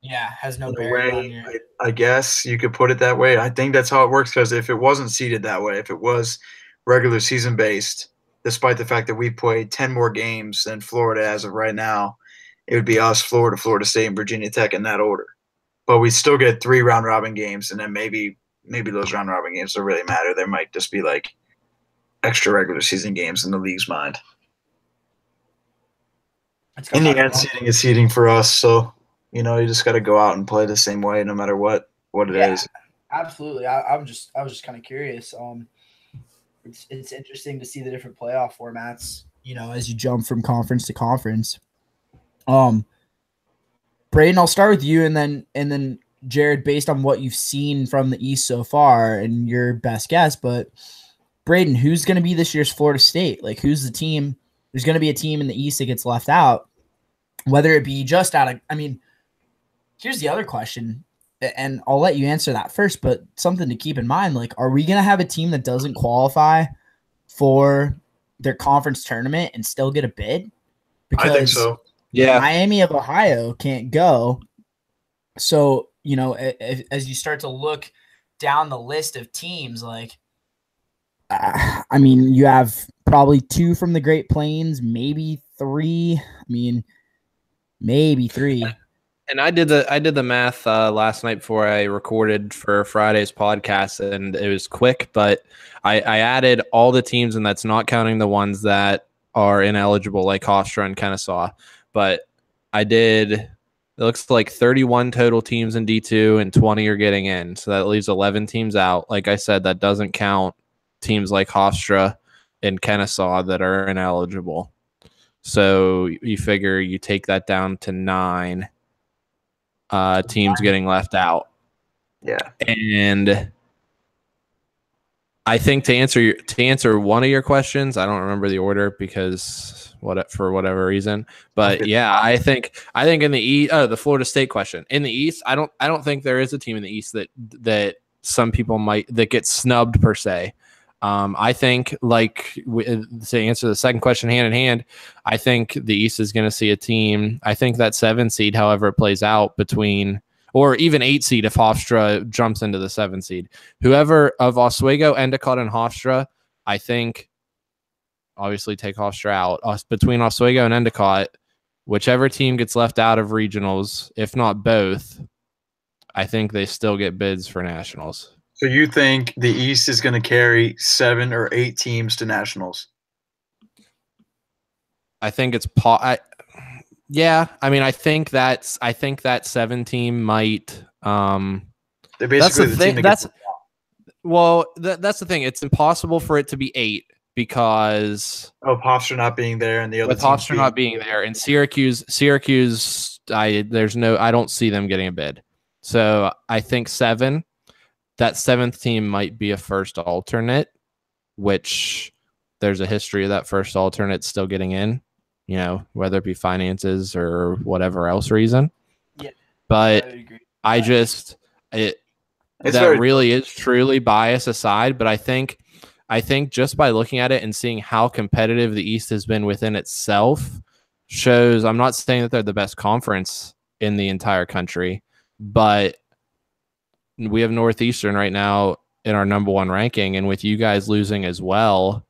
Yeah, has no bearing on your... I guess you could put it that way. I think that's how it works, because if it wasn't seeded that way, if it was regular season based, despite the fact that we played 10 more games than Florida as of right now, it would be us, Florida, Florida State, and Virginia Tech in that order. But we still get 3 round robin games, and then maybe those round robin games don't really matter. There might just be like extra regular season games in the league's mind. In the end, seeding is seeding for us, so you just got to go out and play the same way, no matter what it is. Absolutely. I was just kind of curious. It's interesting to see the different playoff formats, as you jump from conference to conference. Brayden, I'll start with you, and then Jared, based on what you've seen from the East so far and your best guess. But Brayden, who's going to be this year's Florida State? Like, who's the team? There's going to be a team in the East that gets left out, whether it be just out of – I mean, here's the other question, and I'll let you answer that first, but something to keep in mind, like, are we going to have a team that doesn't qualify for their conference tournament and still get a bid? Because I think so. Yeah. Miami of Ohio can't go. So, as you start to look down the list of teams, like, I mean, you have probably 2 from the Great Plains, maybe 3. I mean, maybe 3. And I did the math last night before I recorded for Friday's podcast, and it was quick, but I added all the teams, and that's not counting the ones that are ineligible, like Hofstra and Kennesaw. But it looks like 31 total teams in D2 and 20 are getting in. So that leaves 11 teams out. Like I said, that doesn't count teams like Hofstra and Kennesaw that are ineligible. So you figure you take that down to 9 teams getting left out. Yeah. And I think to answer one of your questions, I don't remember the order because for whatever reason, but yeah, I think in the East, the Florida State question in the East, I don't think there is a team in the East that some people that get snubbed per se. I think to answer the second question hand in hand, I think the East is going to see a team. I think that 7 seed, however it plays out between, or even 8 seed if Hofstra jumps into the 7 seed, whoever of Oswego, Endicott, and Hofstra, I think obviously take Hofstra out. Between Oswego and Endicott, whichever team gets left out of regionals, if not both, I think they still get bids for nationals. So you think the East is going to carry 7 or 8 teams to nationals? I think it's yeah. I mean, I think that 7 team might. They're basically the thing. That's the thing. It's impossible for it to be 8 because Hofstra not being there and the other with Hofstra not being there, and Syracuse I don't see them getting a bid. So I think 7. That 7th team might be a first alternate, which there's a history of that first alternate still getting in, whether it be finances or whatever else reason. Yeah, but I would agree. That really is truly bias aside, but I think just by looking at it and seeing how competitive the East has been within itself shows. I'm not saying that they're the best conference in the entire country, but we have Northeastern right now in our number 1 ranking, and with you guys losing as well,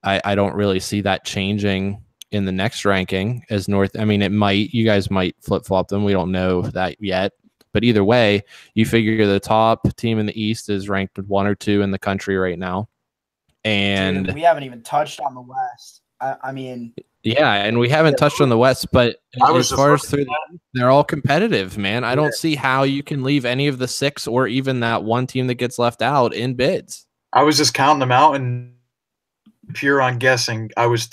I don't really see that changing in the next ranking as North. I mean, you guys might flip-flop them. We don't know that yet. But either way, you figure the top team in the East is ranked 1 or 2 in the country right now. And dude, we haven't even touched on the West. I mean, yeah, and we haven't touched on the West, but as far as they're all competitive, man. I don't see how you can leave any of the 6 or even that 1 team that gets left out in bids. I was just counting them out and pure on guessing. I was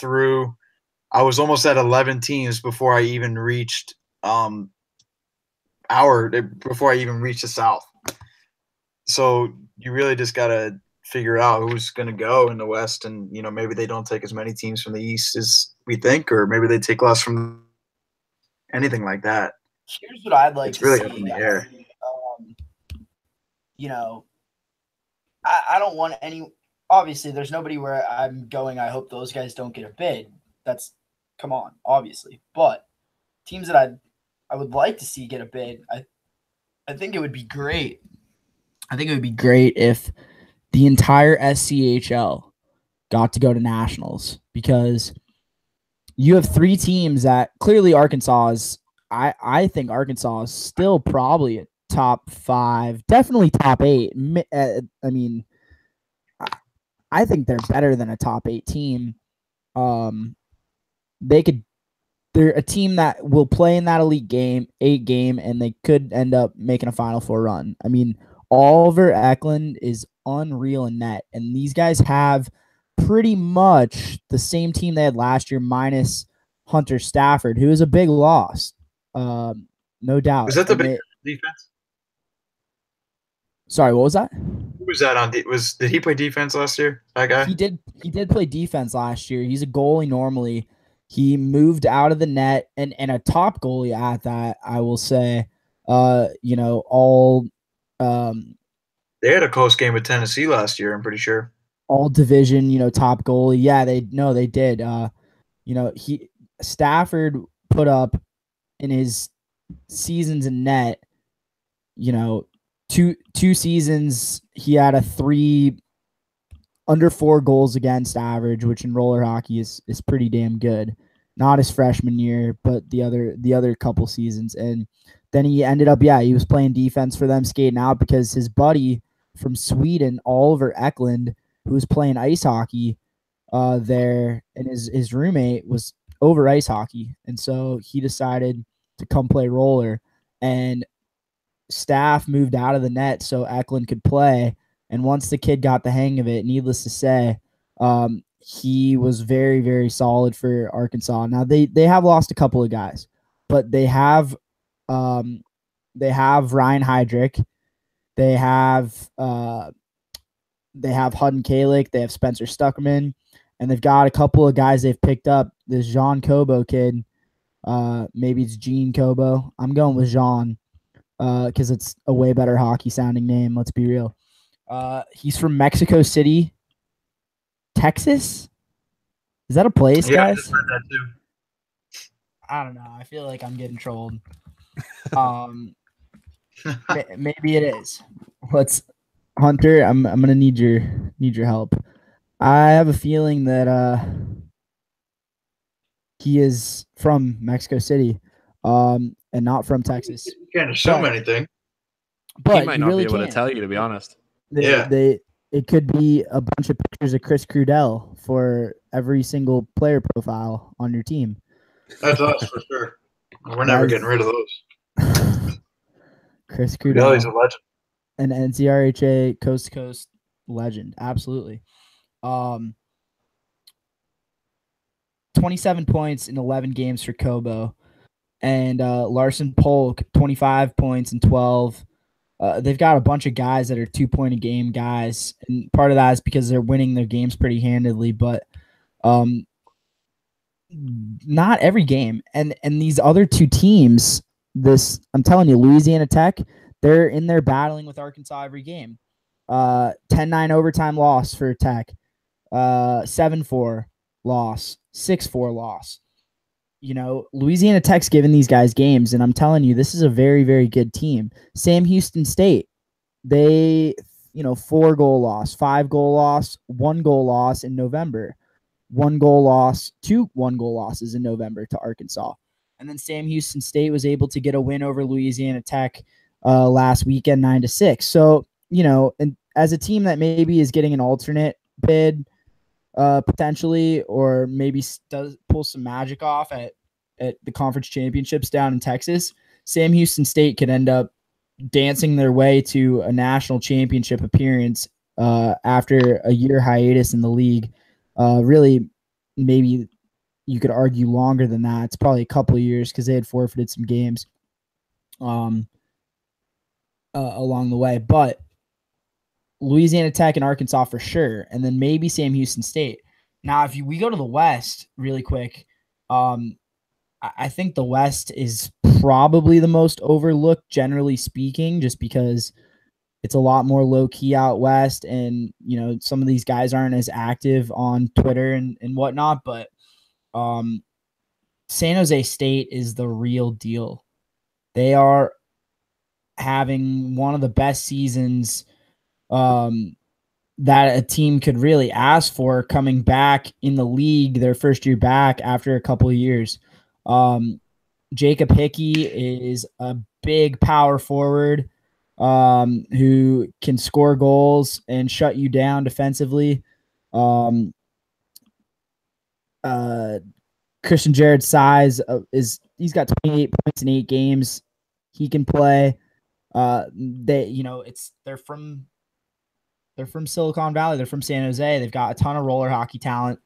almost at 11 teams before I even reached the South. So you really just got to figure out who's going to go in the West, and maybe they don't take as many teams from the East as we think, or maybe they take less from anything like that. Here's what I'd like to really see. Up in the air. I don't want any. Obviously, there's nobody where I'm going. I hope those guys don't get a bid. Come on, obviously. But teams that I would like to see get a bid. I think it would be great. I think it would be great if the entire SCHL got to go to nationals, because you have 3 teams that clearly Arkansas is. I think Arkansas is still probably a top 5, definitely top 8. I mean, I think they're better than a top 8 team. They're a team that will play in that Elite 8 game, and they could end up making a Final Four run. I mean, Oliver Eklund is unreal in net, and these guys have pretty much the same team they had last year, minus Hunter Stafford, who is a big loss, no doubt. Was that the big defense? Sorry, what was that? Who was that on? Did he play defense last year? That guy? He did play defense last year. He's a goalie normally. He moved out of the net, and a top goalie at that, I will say. They had a close game with Tennessee last year, I'm pretty sure. All division, top goalie. Yeah, they did. Stafford put up in his seasons in net, two seasons he had a 3 under 4 goals against average, which in roller hockey is pretty damn good. Not his freshman year, but the other couple seasons. And then he ended up, he was playing defense for them, skating out, because his buddy from Sweden, Oliver Eklund, who was playing ice hockey there, and his roommate was over ice hockey. And so he decided to come play roller, and Staff moved out of the net so Eklund could play. And once the kid got the hang of it, needless to say, he was very, very solid for Arkansas. Now they have lost a couple of guys, but they have Ryan Heydrich, they have Hudden Kalick, they have Spencer Stuckerman, and they've got a couple of guys they've picked up. This Jean Kobo kid, maybe it's Gene Kobo. I'm going with Jean because it's a way better hockey sounding name. Let's be real. He's from Mexico City, Texas. Is that a place, guys? I just heard that too. I don't know. I feel like I'm getting trolled. Maybe it is. Hunter, I'm gonna need your help. I have a feeling that he is from Mexico City, and not from Texas. You can't assume anything. But he might not be able to tell you, to be honest. It could be a bunch of pictures of Chris Crudell for every single player profile on your team. That's us for sure. We're never getting rid of those. Chris Crudell, he's a legend. An NCRHA coast to coast legend. Absolutely. 27 points in 11 games for Kobo. and Larson Polk, 25 points and 12. They've got a bunch of guys that are 2-point-a-game guys, and part of that is because they're winning their games pretty handedly, but not every game. And these other two teams, I'm telling you, Louisiana Tech, they're in there battling with Arkansas every game. 10-9 overtime loss for Tech, 7-4 loss, 6-4 loss. You know, Louisiana Tech's giving these guys games, and I'm telling you, this is a very, very good team. Sam Houston State, they, 4-goal loss, 5-goal loss, 1-goal loss in November, 1-goal loss, 2 1-goal losses in November to Arkansas. And then Sam Houston State was able to get a win over Louisiana Tech last weekend, 9-6. So, and as a team that maybe is getting an alternate bid, potentially, or maybe does pull some magic off at the conference championships down in Texas, Sam Houston State could end up dancing their way to a national championship appearance after a year hiatus in the league. Really, maybe you could argue longer than that. It's probably a couple of years because they had forfeited some games along the way. But Louisiana Tech and Arkansas for sure, and then maybe Sam Houston State. Now, if we go to the West really quick, I think the West is probably the most overlooked, generally speaking, just because it's a lot more low-key out West, and, some of these guys aren't as active on Twitter and whatnot, but San Jose State is the real deal. They are having one of the best seasons that a team could really ask for coming back in the league, their first year back after a couple of years. Jacob Hickey is a big power forward who can score goals and shut you down defensively. Christian Jared's size he's got 28 points in 8 games. He can play. They're from Silicon Valley. They're from San Jose. They've got a ton of roller hockey talent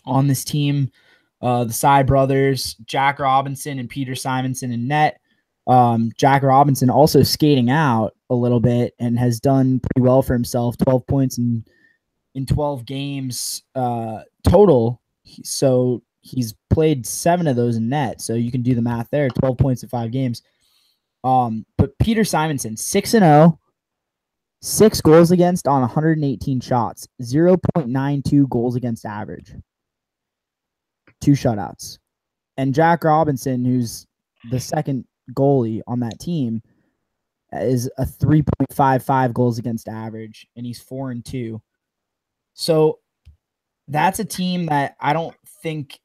on this team. The Sy brothers, Jack Robinson and Peter Simonson in net. Jack Robinson also skating out a little bit and has done pretty well for himself. 12 points in 12 games total. So he's played 7 of those in net. So you can do the math there. 12 points in 5 games. But Peter Simonson, 6-0. 6 goals against on 118 shots, 0.92 goals against average, 2 shutouts. And Jack Robinson, who's the second goalie on that team, is a 3.55 goals against average, and he's 4-2. So that's a team that I don't think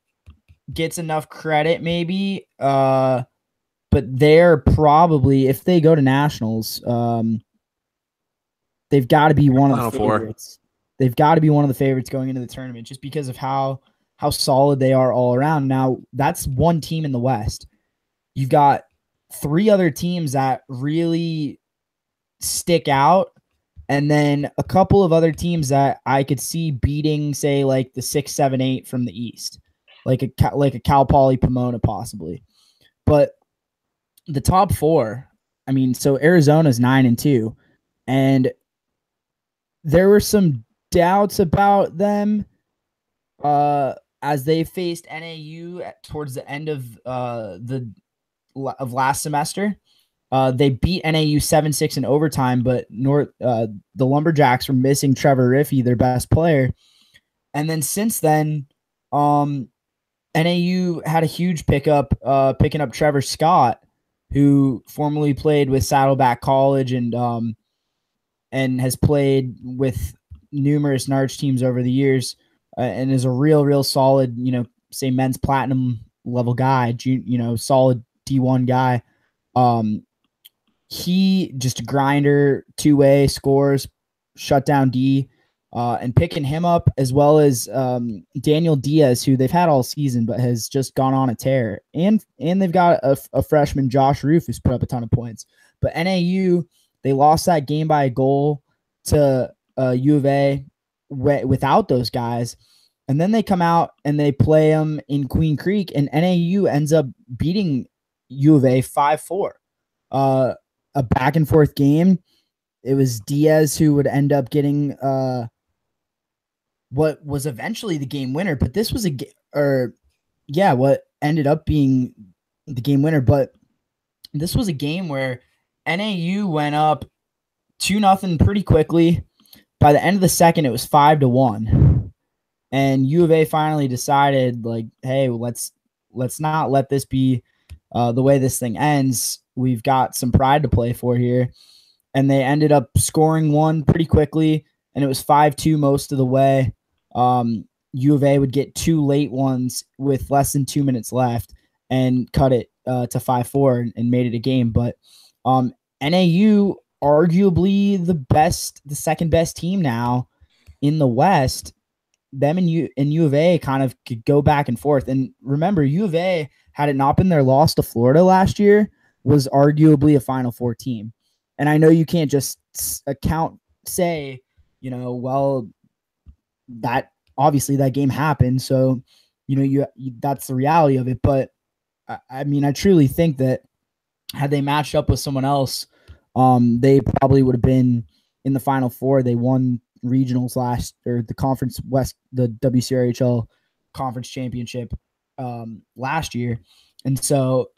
gets enough credit, maybe. But they're probably, if they go to nationals, they've got to be one of the favorites. They've got to be one of the favorites going into the tournament just because of how solid they are all around. Now, that's one team in the West. You've got 3 other teams that really stick out, and then a couple of other teams that I could see beating, say, like the 6, 7, 8 from the East, like a Cal Poly Pomona possibly. But the top 4, I mean, so Arizona's 9-2, and there were some doubts about them as they faced NAU towards the end of last semester. They beat NAU 7-6 in overtime, but the Lumberjacks were missing Trevor Riffey, their best player. And then since then, NAU had a huge pickup, picking up Trevor Scott, who formerly played with Saddleback College and has played with numerous NCRHA teams over the years, and is a real solid, say men's platinum level guy, solid D1 guy. He just a grinder, 2-way, scores, shut down D, and picking him up as well as Daniel Diaz, who they've had all season but has just gone on a tear. And they've got a freshman, Josh Roof, who's put up a ton of points. But NAU, they lost that game by a goal to U of A without those guys. And then they come out and they play them in Queen Creek, and NAU ends up beating U of A 5-4. A back and forth game. It was Diaz who would end up getting what was eventually the game winner, but this was what ended up being the game winner. But this was a game where NAU went up 2-0 pretty quickly. By the end of the second, it was 5-1. And U of A finally decided, like, hey, let's not let this be the way this thing ends. We've got some pride to play for here. And they ended up scoring one pretty quickly, and it was 5-2 most of the way. U of A would get two late ones with less than 2 minutes left and cut it to 5-4 and made it a game. But NAU, arguably the second best team now in the West. Them and U of A kind of could go back and forth. And remember, U of A, had it not been their loss to Florida last year, was arguably a Final Four team. And I know you can't just say, well, that obviously that game happened. So, you that's the reality of it. But I mean, I truly think that had they matched up with someone else, they probably would have been in the Final Four. They won regionals the Conference West, the WCRHL Conference Championship last year. And so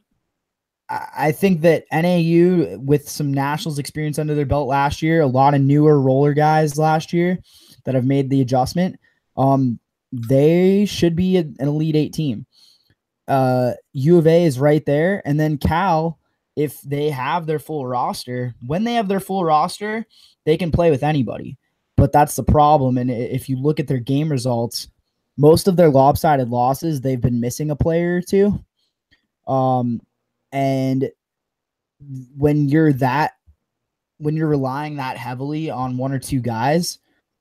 I think that NAU, with some nationals experience under their belt last year, a lot of newer roller guys last year that have made the adjustment, they should be an Elite Eight team. U of A is right there. And then Cal, if they have their full roster, they can play with anybody. But that's the problem. And if you look at their game results, most of their lopsided losses, they've been missing a player or two. And when you're relying that heavily on one or two guys,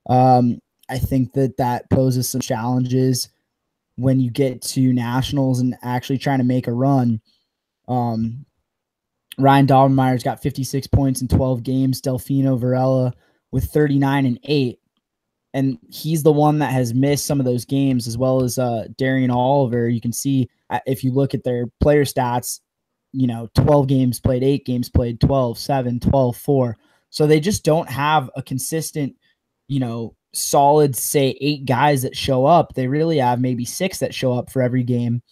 I think that poses some challenges when you get to nationals and actually trying to make a run. Ryan Daubenmayer's got 56 points in 12 games. Delfino Varela with 39 and 8. And he's the one that has missed some of those games, as well as Darian Oliver. You can see if you look at their player stats, 12 games played, 8 games played, 12, 7, 12, 4. So they just don't have a consistent, solid, say 8 guys that show up. They really have maybe 6 that show up for every game,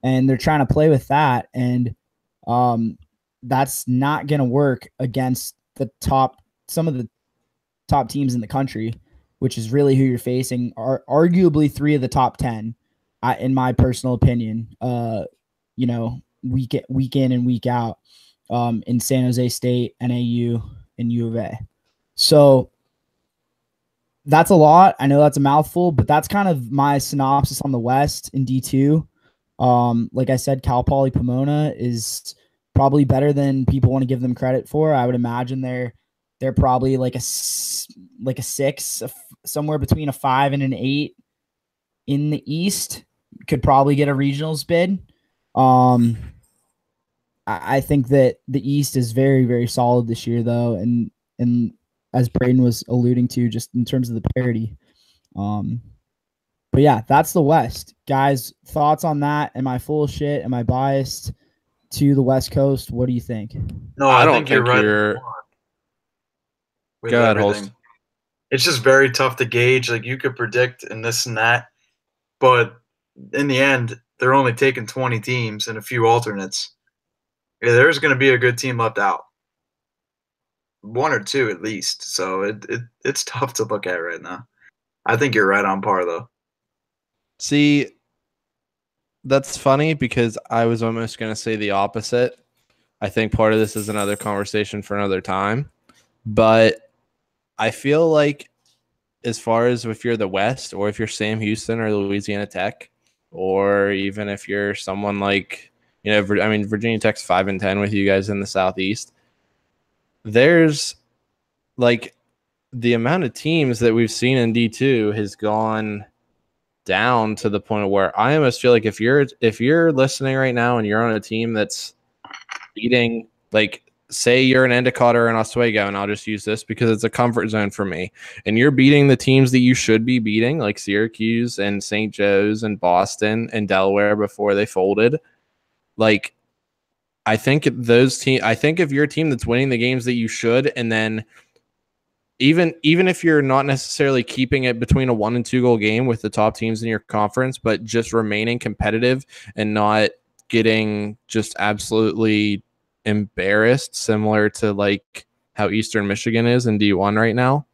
and they're trying to play with that. And that's not going to work against some of the top teams in the country, which is really who you're facing, are arguably 3 of the top 10, in my personal opinion, week in and week out, in San Jose State, NAU, and U of A. So that's a lot. I know that's a mouthful, but that's kind of my synopsis on the West in D2. Like I said, Cal Poly Pomona is probably better than people want to give them credit for. I would imagine they're probably like a 6, somewhere between a 5 and an 8 in the East. Could probably get a regionals bid. I think that the East is very, very solid this year, though, and as Brayden was alluding to, just in terms of the parity. But yeah, that's the West. Guys, thoughts on that? Am I full of shit? Am I biased to the West Coast? What do you think? No, I don't think you're right. With Go ahead, everything. Holst. It's just very tough to gauge. Like, you could predict and this and that, but in the end, they're only taking 20 teams and a few alternates. Yeah, there's going to be a good team left out. 1 or 2 at least. So it's tough to look at right now. I think you're right on par, though. See, that's funny because I was almost going to say the opposite. I think part of this is another conversation for another time. But I feel like as far as if you're the West, or if you're Sam Houston or Louisiana Tech, or even if you're someone like, Virginia Tech's 5-10 with you guys in the Southeast, there's like the amount of teams that we've seen in D2 has gone down to the point where I almost feel like if you're listening right now and you're on a team that's beating, like, say you're an Endicott or an Oswego, and I'll just use this because it's a comfort zone for me, and you're beating the teams that you should be beating, like Syracuse and St. Joe's and Boston and Delaware before they folded, like, I think if you're a team that's winning the games that you should, and then even if you're not necessarily keeping it between a 1 and 2 goal game with the top teams in your conference, but just remaining competitive and not getting just absolutely embarrassed, similar to like how Eastern Michigan is in D1 right now.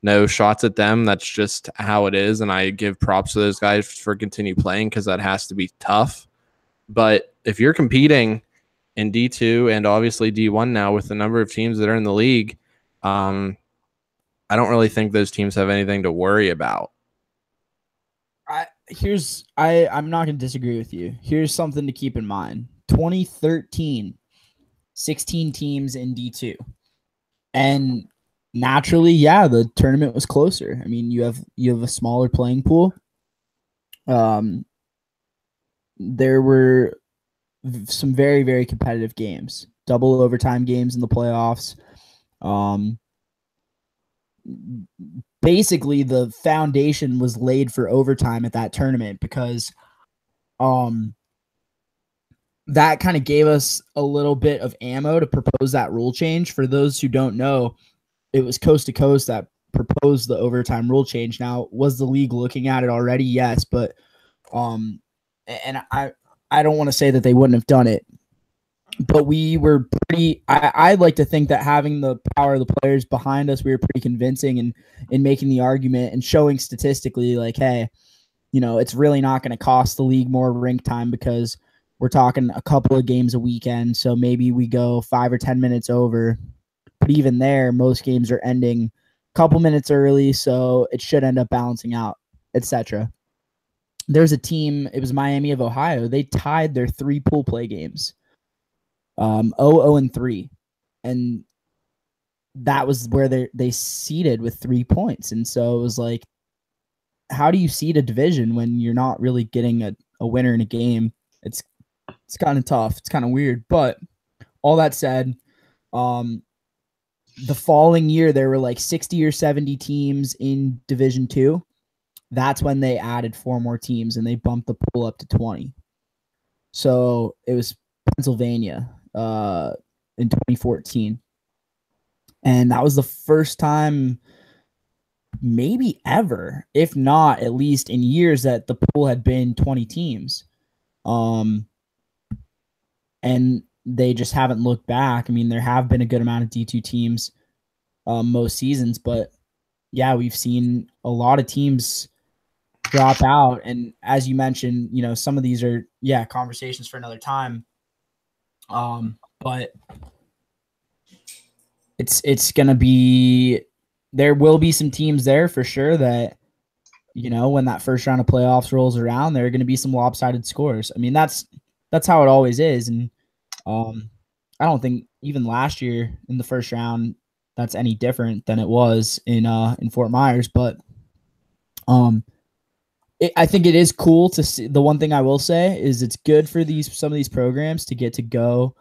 No shots at them. That's just how it is. And I give props to those guys for continue playing, because that has to be tough. But if you're competing in D2 and obviously D1 now with the number of teams that are in the league, I don't really think those teams have anything to worry about. I'm not going to disagree with you. Here's something to keep in mind. 2013, 16 teams in D2. And naturally, yeah, the tournament was closer. I mean, you have a smaller playing pool. There were some very, very competitive games, double overtime games in the playoffs. Basically, the foundation was laid for overtime at that tournament, because that kind of gave us a little bit of ammo to propose that rule change. For those who don't know, it was Coast to Coast that proposed the overtime rule change. Now, was the league looking at it already? Yes, but and I don't want to say that they wouldn't have done it, but we were pretty. I'd like to think that having the power of the players behind us, we were pretty convincing in making the argument and showing statistically, like, hey, it's really not going to cost the league more rink time, because we're talking a couple of games a weekend, so maybe we go 5 or 10 minutes over. But even there, most games are ending a couple minutes early, so it should end up balancing out, etc. There's a team, it was Miami of Ohio. They tied their 3 pool play games, 0-3, and that was where they seeded with 3 points. And so it was like, how do you seed a division when you're not really getting a winner in a game? It's kind of tough. It's kind of weird. But all that said, the following year there were like 60 or 70 teams in Division 2. That's when they added 4 more teams and they bumped the pool up to 20. So it was Pennsylvania in 2014. And that was the first time, maybe ever, if not at least in years, that the pool had been 20 teams. And they just haven't looked back. I mean, there have been a good amount of D2 teams most seasons, but yeah, we've seen a lot of teams drop out. And as you mentioned, some of these are, conversations for another time. But it's going to be, there will be some teams there for sure that, when that first round of playoffs rolls around, there are going to be some lopsided scores. I mean, that's how it always is. And I don't think even last year in the first round, that's any different than it was in Fort Myers. But I think it is cool to see. The one thing I will say is it's good for some of these programs to get to go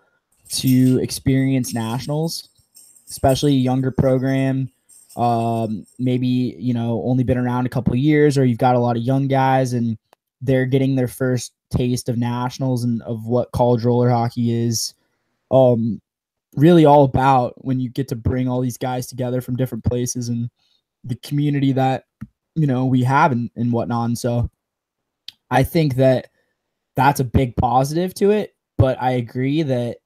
to experience nationals, especially a younger program. Maybe, only been around a couple of years, or you've got a lot of young guys and they're getting their first taste of nationals and of what college roller hockey is really all about, when you get to bring all these guys together from different places and the community that, we have and whatnot. And so I think that that's a big positive to it, but I agree that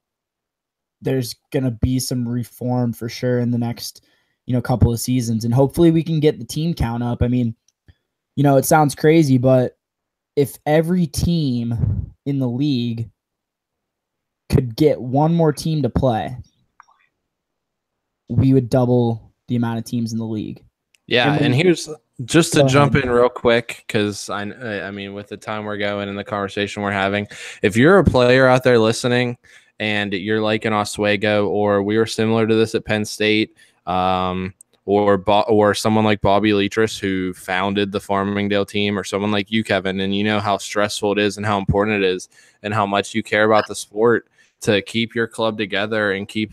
there's going to be some reform for sure in the next, couple of seasons. And hopefully we can get the team count up. I mean, it sounds crazy, but if every team in the league could get one more team to play, we would double the amount of teams in the league. Yeah, and here's just to jump in real quick, because I mean, with the time we're going and the conversation we're having, if you're a player out there listening and you're like an Oswego, or we were similar to this at Penn State, or someone like Bobby Leitris, who founded the Farmingdale team, or someone like you, Kevin, and you know how stressful it is and how important it is and how much you care about the sport to keep your club together and keep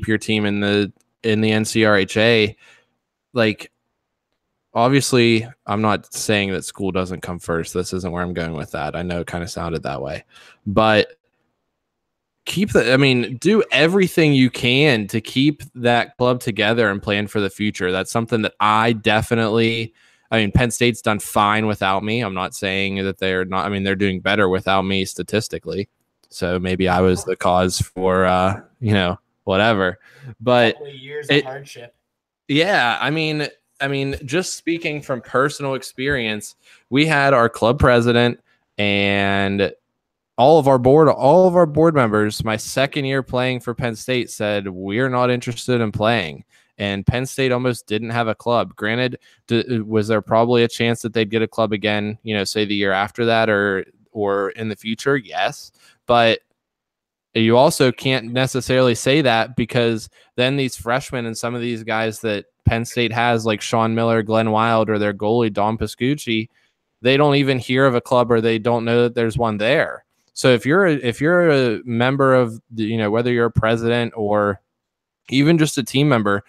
your team in the NCRHA. Like, obviously, I'm not saying that school doesn't come first. This isn't where I'm going with that. I know it kind of sounded that way. But do everything you can to keep that club together and plan for the future. That's something that Penn State's done fine without me. I'm not saying that they're not. They're doing better without me statistically. So maybe I was the cause for, whatever. But a couple of years of hardship. Yeah, just speaking from personal experience, we had our club president and all of our board members, my second year playing for Penn State, said we're not interested in playing. And Penn State almost didn't have a club. Granted, was there probably a chance that they'd get a club again, say the year after that or in the future? Yes. But you also can't necessarily say that, because then these freshmen and some of these guys that Penn State has, like Sean Miller, Glenn Wild, or their goalie, Dom Pascucci, they don't even hear of a club, or they don't know that there's one there. So if you're a member of, whether you're a president or even just a team member,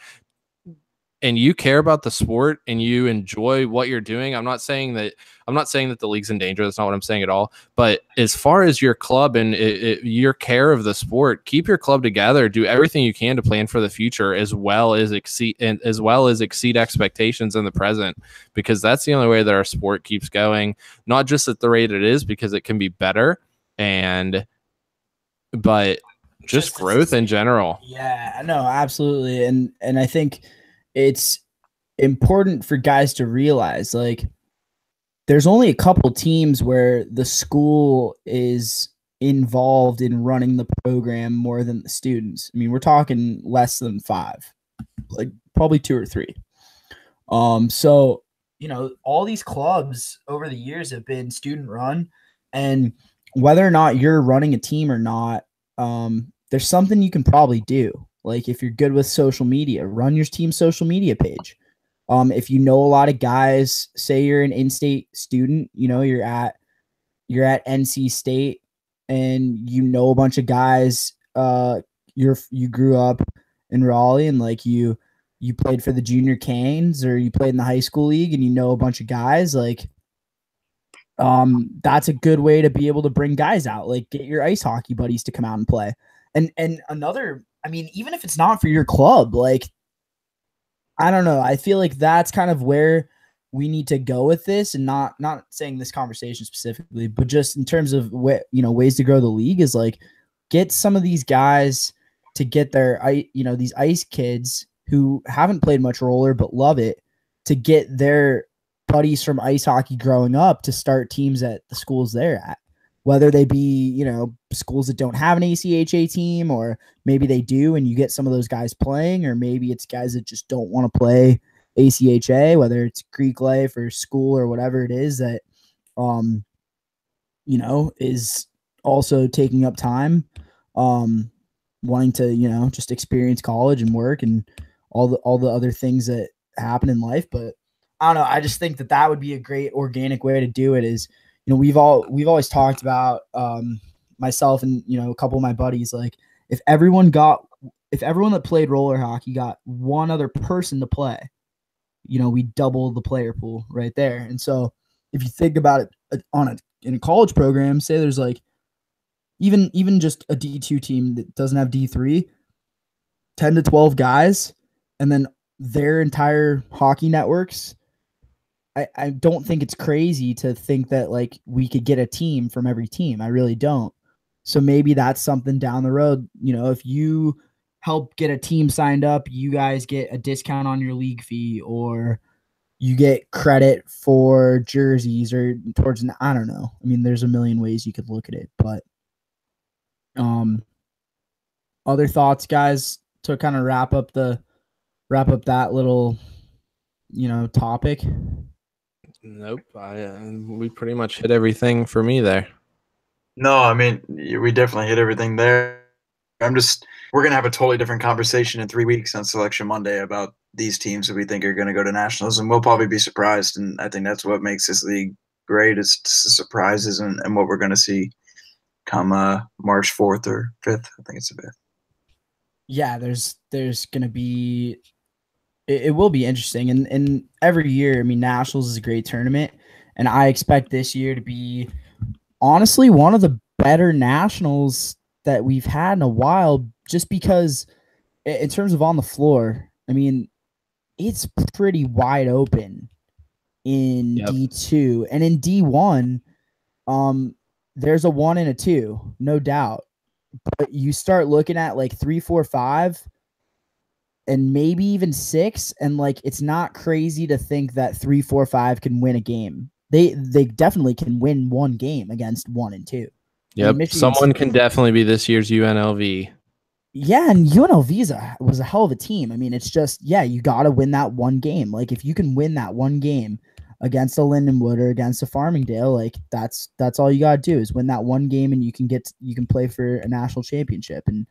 and you care about the sport and you enjoy what you're doing, I'm not saying that the league's in danger. That's not what I'm saying at all. But as far as your club and your care of the sport, keep your club together. Do everything you can to plan for the future, as well as exceed expectations in the present, because that's the only way that our sport keeps going. Not just at the rate it is, because it can be better, but just growth in general. Yeah, no, absolutely. And I think it's important for guys to realize, like, there's only a couple teams where the school is involved in running the program more than the students. We're talking less than 5, like probably 2 or 3. So, all these clubs over the years have been student run, and whether or not you're running a team or not, there's something you can probably do. Like, if you're good with social media, run your team's social media page. If you know a lot of guys, say you're an in-state student, you're at NC State, and a bunch of guys, you grew up in Raleigh, and like you played for the junior Canes, or you played in the high school league, and a bunch of guys, like, that's a good way to be able to bring guys out. Like, get your ice hockey buddies to come out and play. And another, even if it's not for your club, like, I don't know. I feel like that's kind of where we need to go with this, and not saying this conversation specifically, but just in terms of ways to grow the league, is like, get some of these guys to get their, these ice kids who haven't played much roller but love it, to get their buddies from ice hockey growing up to start teams at the schools they're at, whether they be, schools that don't have an ACHA team, or maybe they do, and you get some of those guys playing, or maybe it's guys that just don't want to play ACHA, whether it's Greek life or school or whatever it is that, is also taking up time, wanting to, just experience college and work and all the other things that happen in life. But I don't know. I just think that would be a great organic way to do it. Is, we've always talked about, myself and, a couple of my buddies, like, if everyone that played roller hockey got one other person to play, we double the player pool right there. And so if you think about it in a college program, say there's like even just a D2 team that doesn't have D3, 10 to 12 guys, and then their entire hockey networks, I don't think it's crazy to think that, like, we could get a team from every team. I really don't. So maybe that's something down the road. If you help get a team signed up, you guys get a discount on your league fee, or you get credit for jerseys, or towards I don't know. There's a million ways you could look at it, but other thoughts, guys, to kind of wrap up that little, topic. Nope. We pretty much hit everything for me there. No, we definitely hit everything there. We're going to have a totally different conversation in 3 weeks on Selection Monday about these teams that we think are going to go to nationals, and we'll probably be surprised. And I think that's what makes this league great, is just the surprises and what we're going to see come March 4th or 5th. I think it's the 5th. Yeah, there's going to be it will be interesting. And every year, nationals is a great tournament, and I expect this year to be honestly one of the better nationals that we've had in a while, just because in terms of on the floor, I mean, it's pretty wide open in D2, and in D1, there's a 1 and a 2, no doubt. But you start looking at like 3, 4, 5, and maybe even 6, and like it's not crazy to think that 3, 4, 5 can win a game. They definitely can win one game against 1 and 2. Yep, someone can definitely be this year's UNLV. Yeah, and UNLV was a hell of a team. I mean, it's just, you got to win that one game. Like, if you can win that one game against a Lindenwood or against a Farmingdale, like that's all you got to do is win that one game, and you can play for a national championship. And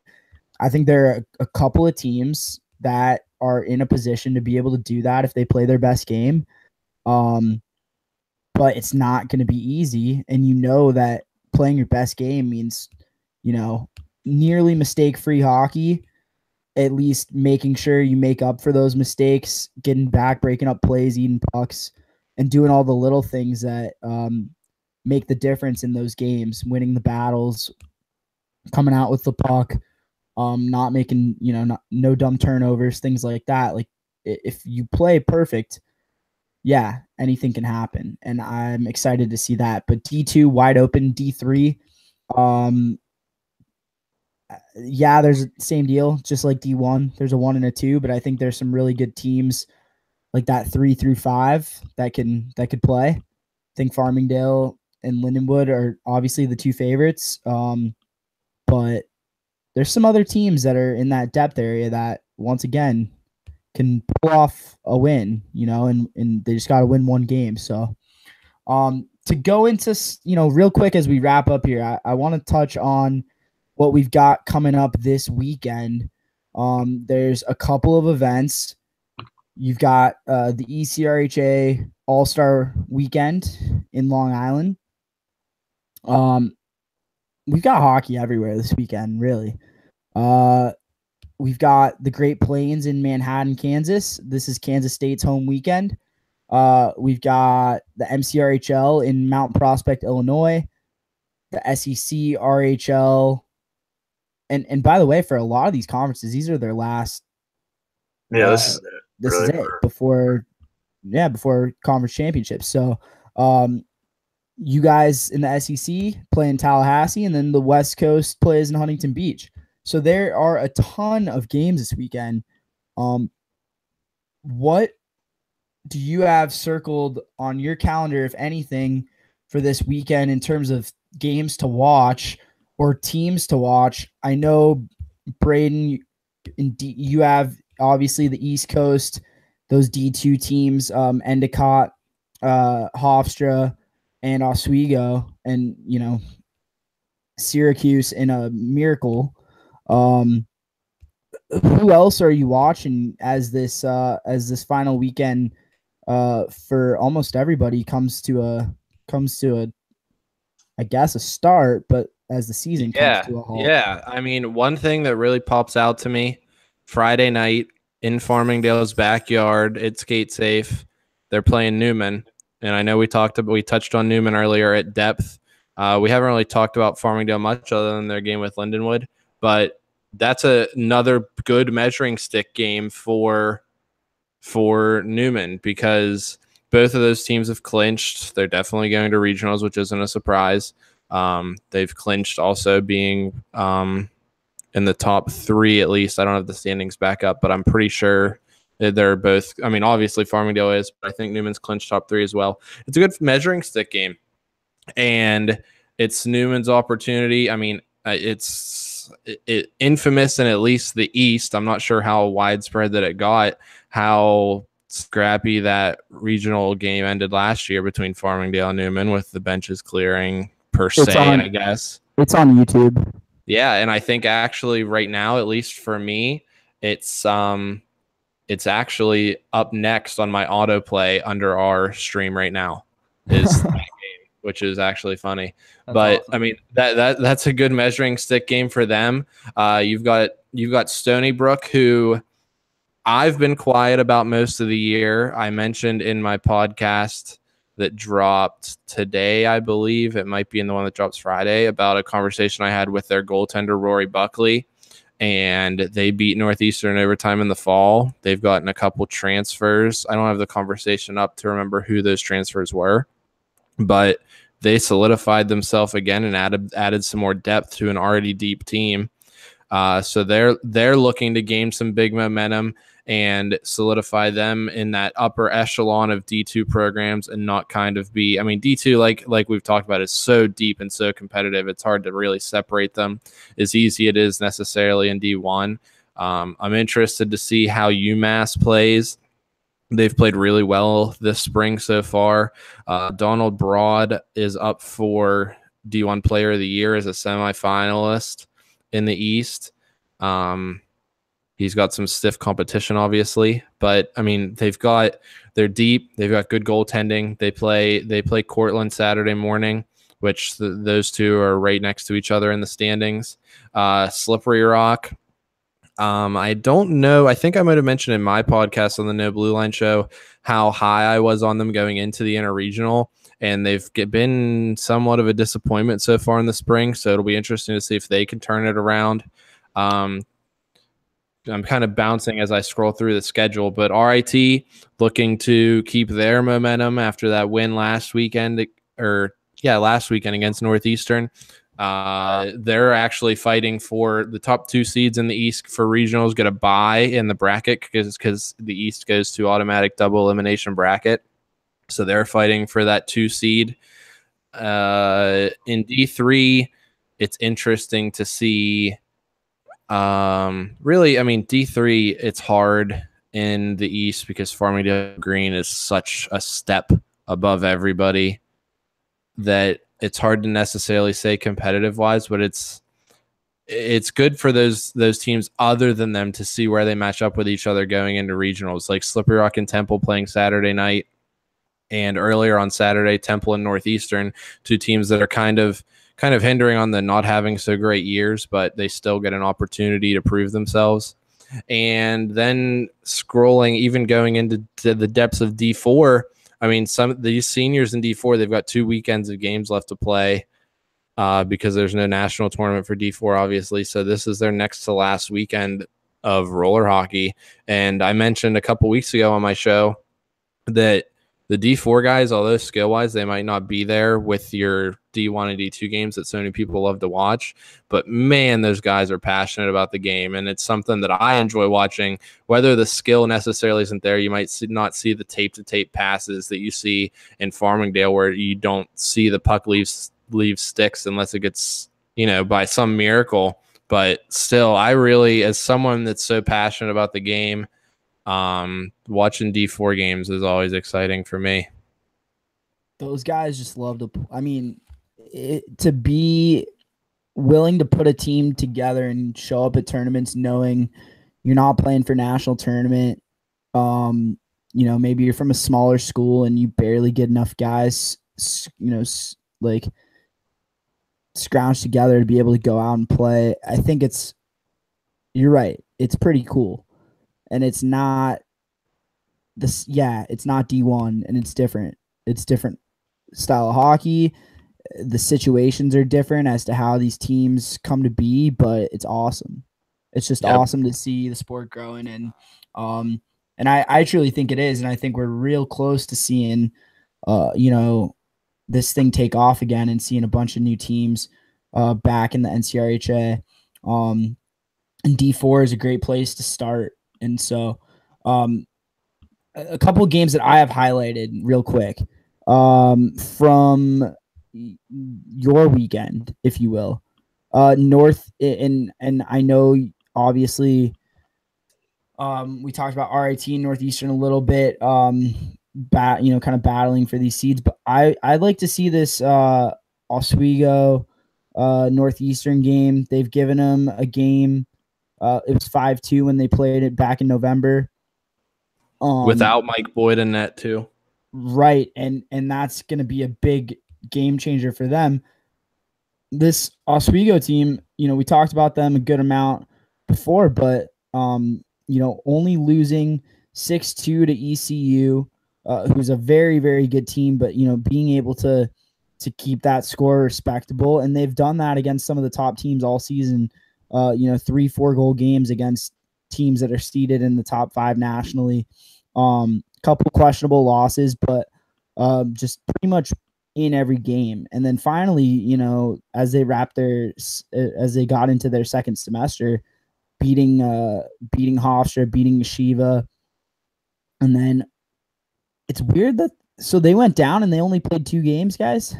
I think there are a couple of teams that are in a position to be able to do that if they play their best game. But it's not going to be easy, and you know that playing your best game means, nearly mistake-free hockey, at least making sure you make up for those mistakes, getting back, breaking up plays, eating pucks, and doing all the little things that make the difference in those games, winning the battles, coming out with the puck, not making, no dumb turnovers, things like that. Like, if you play perfect, anything can happen, and I'm excited to see that. But D2 wide open, D3, there's the same deal, just like D1. There's a 1 and a 2, but I think there's some really good teams like that 3 through 5 that could play. I think Farmingdale and Lindenwood are obviously the two favorites, but there's some other teams that are in that depth area that once again can pull off a win, and they just got to win one game. So, to go into, real quick as we wrap up here, I want to touch on what we've got coming up this weekend. There's a couple of events. You've got the NCRHA All-Star Weekend in Long Island. We've got hockey everywhere this weekend, really. We've got the Great Plains in Manhattan, Kansas. This is Kansas State's home weekend. We've got the NCRHL in Mount Prospect, Illinois. The SEC RHL. And by the way, for a lot of these conferences, these are their last. Yeah, this is it before conference championships. So, you guys in the SEC play in Tallahassee, and then the West Coast plays in Huntington Beach. So there are a ton of games this weekend. What do you have circled on your calendar, if anything, for this weekend in terms of games to watch or teams to watch? I know, Brayden, you have obviously the East Coast, those D2 teams, Endicott, Hofstra, and Oswego, and Syracuse in a Miracle. Who else are you watching as this final weekend for almost everybody comes to a I guess a start, but as the season comes to a halt? Yeah, I mean, one thing that really pops out to me, Friday night in Farmingdale's backyard, it's gate safe. They're playing Newman, and I know we touched on Newman earlier at depth. We haven't really talked about Farmingdale much other than their game with Lindenwood, but that's another good measuring stick game for Newman, because both of those teams have clinched. They're definitely going to regionals, which isn't a surprise. They've clinched also being in the top 3 at least. I don't have the standings back up, but I'm pretty sure they're both. I mean, obviously Farmingdale is, but I think Newman's clinched top 3 as well. It's a good measuring stick game, and it's Newman's opportunity. I mean, it's infamous in at least the East. I'm not sure how widespread that it got, how scrappy that regional game ended last year between Farmingdale and Newman with the benches clearing I guess. It's on YouTube. Yeah, and I think actually right now, at least for me, it's actually up next on my autoplay under our stream right now is that game, which is actually funny. But awesome. I mean, that's a good measuring stick game for them. You've got Stony Brook, who I've been quiet about most of the year. I mentioned in my podcast that dropped today, I believe. It might be in the one that drops Friday, about a conversation I had with their goaltender, Rory Buckley, and they beat Northeastern overtime in the fall. They've gotten a couple transfers. I don't have the conversation up to remember who those transfers were, but they solidified themselves again and added some more depth to an already deep team. So they're looking to gain some big momentum and solidify them in that upper echelon of D2 programs, and not kind of be, I mean, D2, like we've talked about, is so deep and so competitive. It's hard to really separate them as easy it is necessarily in D1. I'm interested to see how UMass plays. They've played really well this spring so far. Donald Broad is up for D1 Player of the Year as a semifinalist in the East. He's got some stiff competition, obviously, but I mean, they're deep. They've got good goaltending. They play Cortland Saturday morning, which those two are right next to each other in the standings. Slippery Rock. I don't know. I think I might have mentioned in my podcast on the No Blue Line show how high I was on them going into the interregional, and they've been somewhat of a disappointment so far in the spring. So it'll be interesting to see if they can turn it around. I'm kind of bouncing as I scroll through the schedule, but RIT looking to keep their momentum after that win last weekend against Northeastern. They're actually fighting for the top 2 seeds in the East for regionals, get a bye in the bracket because the East goes to automatic double elimination bracket. So they're fighting for that 2 seed. In D3, it's interesting to see. Really, I mean, D3, it's hard in the East because Farmingdale Green is such a step above everybody that it's hard to necessarily say competitive wise, but it's good for those teams other than them to see where they match up with each other going into regionals, like Slippery Rock and Temple playing Saturday night, and earlier on Saturday, Temple and Northeastern, 2 teams that are kind of hindering on the not having so great years, but they still get an opportunity to prove themselves. And then scrolling, even going into the depths of D4, I mean, some of these seniors in D4, they've got 2 weekends of games left to play because there's no national tournament for D4, obviously. So this is their next to last weekend of roller hockey. And I mentioned a couple weeks ago on my show that the D4 guys, although skill-wise, they might not be there with your D1 and D2 games that so many people love to watch. But, man, those guys are passionate about the game, and it's something that I enjoy watching. Whether the skill necessarily isn't there, you might not see the tape-to-tape passes that you see in Farmingdale where you don't see the puck leave sticks unless it gets, by some miracle. But still, I really, as someone that's so passionate about the game, watching D4 games is always exciting for me. Those guys just love to. I mean, to be willing to put a team together and show up at tournaments knowing you're not playing for national tournament. Maybe you're from a smaller school and you barely get enough guys, like scrounged together to be able to go out and play. I think you're right. It's pretty cool. And it's not it's not D1, and it's different. It's different style of hockey. The situations are different as to how these teams come to be, but it's awesome. It's just awesome to see the sport growing, and I truly think it is, and I think we're real close to seeing this thing take off again and seeing a bunch of new teams back in the NCRHA. And D4 is a great place to start. And so a couple of games that I have highlighted real quick from your weekend, if you will. North, and I know obviously we talked about RIT and Northeastern a little bit, kind of battling for these seeds, but I'd like to see this Oswego Northeastern game. They've given them a game. It was 5-2 when they played it back in November. Without Mike Boyd in net too. Right. And that's going to be a big game changer for them. This Oswego team, we talked about them a good amount before, but, only losing 6-2 to ECU. who's a very, very good team, but, being able to keep that score respectable. And they've done that against some of the top teams all season, 3-4 goal games against teams that are seeded in the top 5 nationally. Couple questionable losses, but just pretty much in every game. And then finally, as they as they got into their second semester, beating Hofstra, beating Yeshiva. And then it's weird that so they went down and they only played 2 games, guys.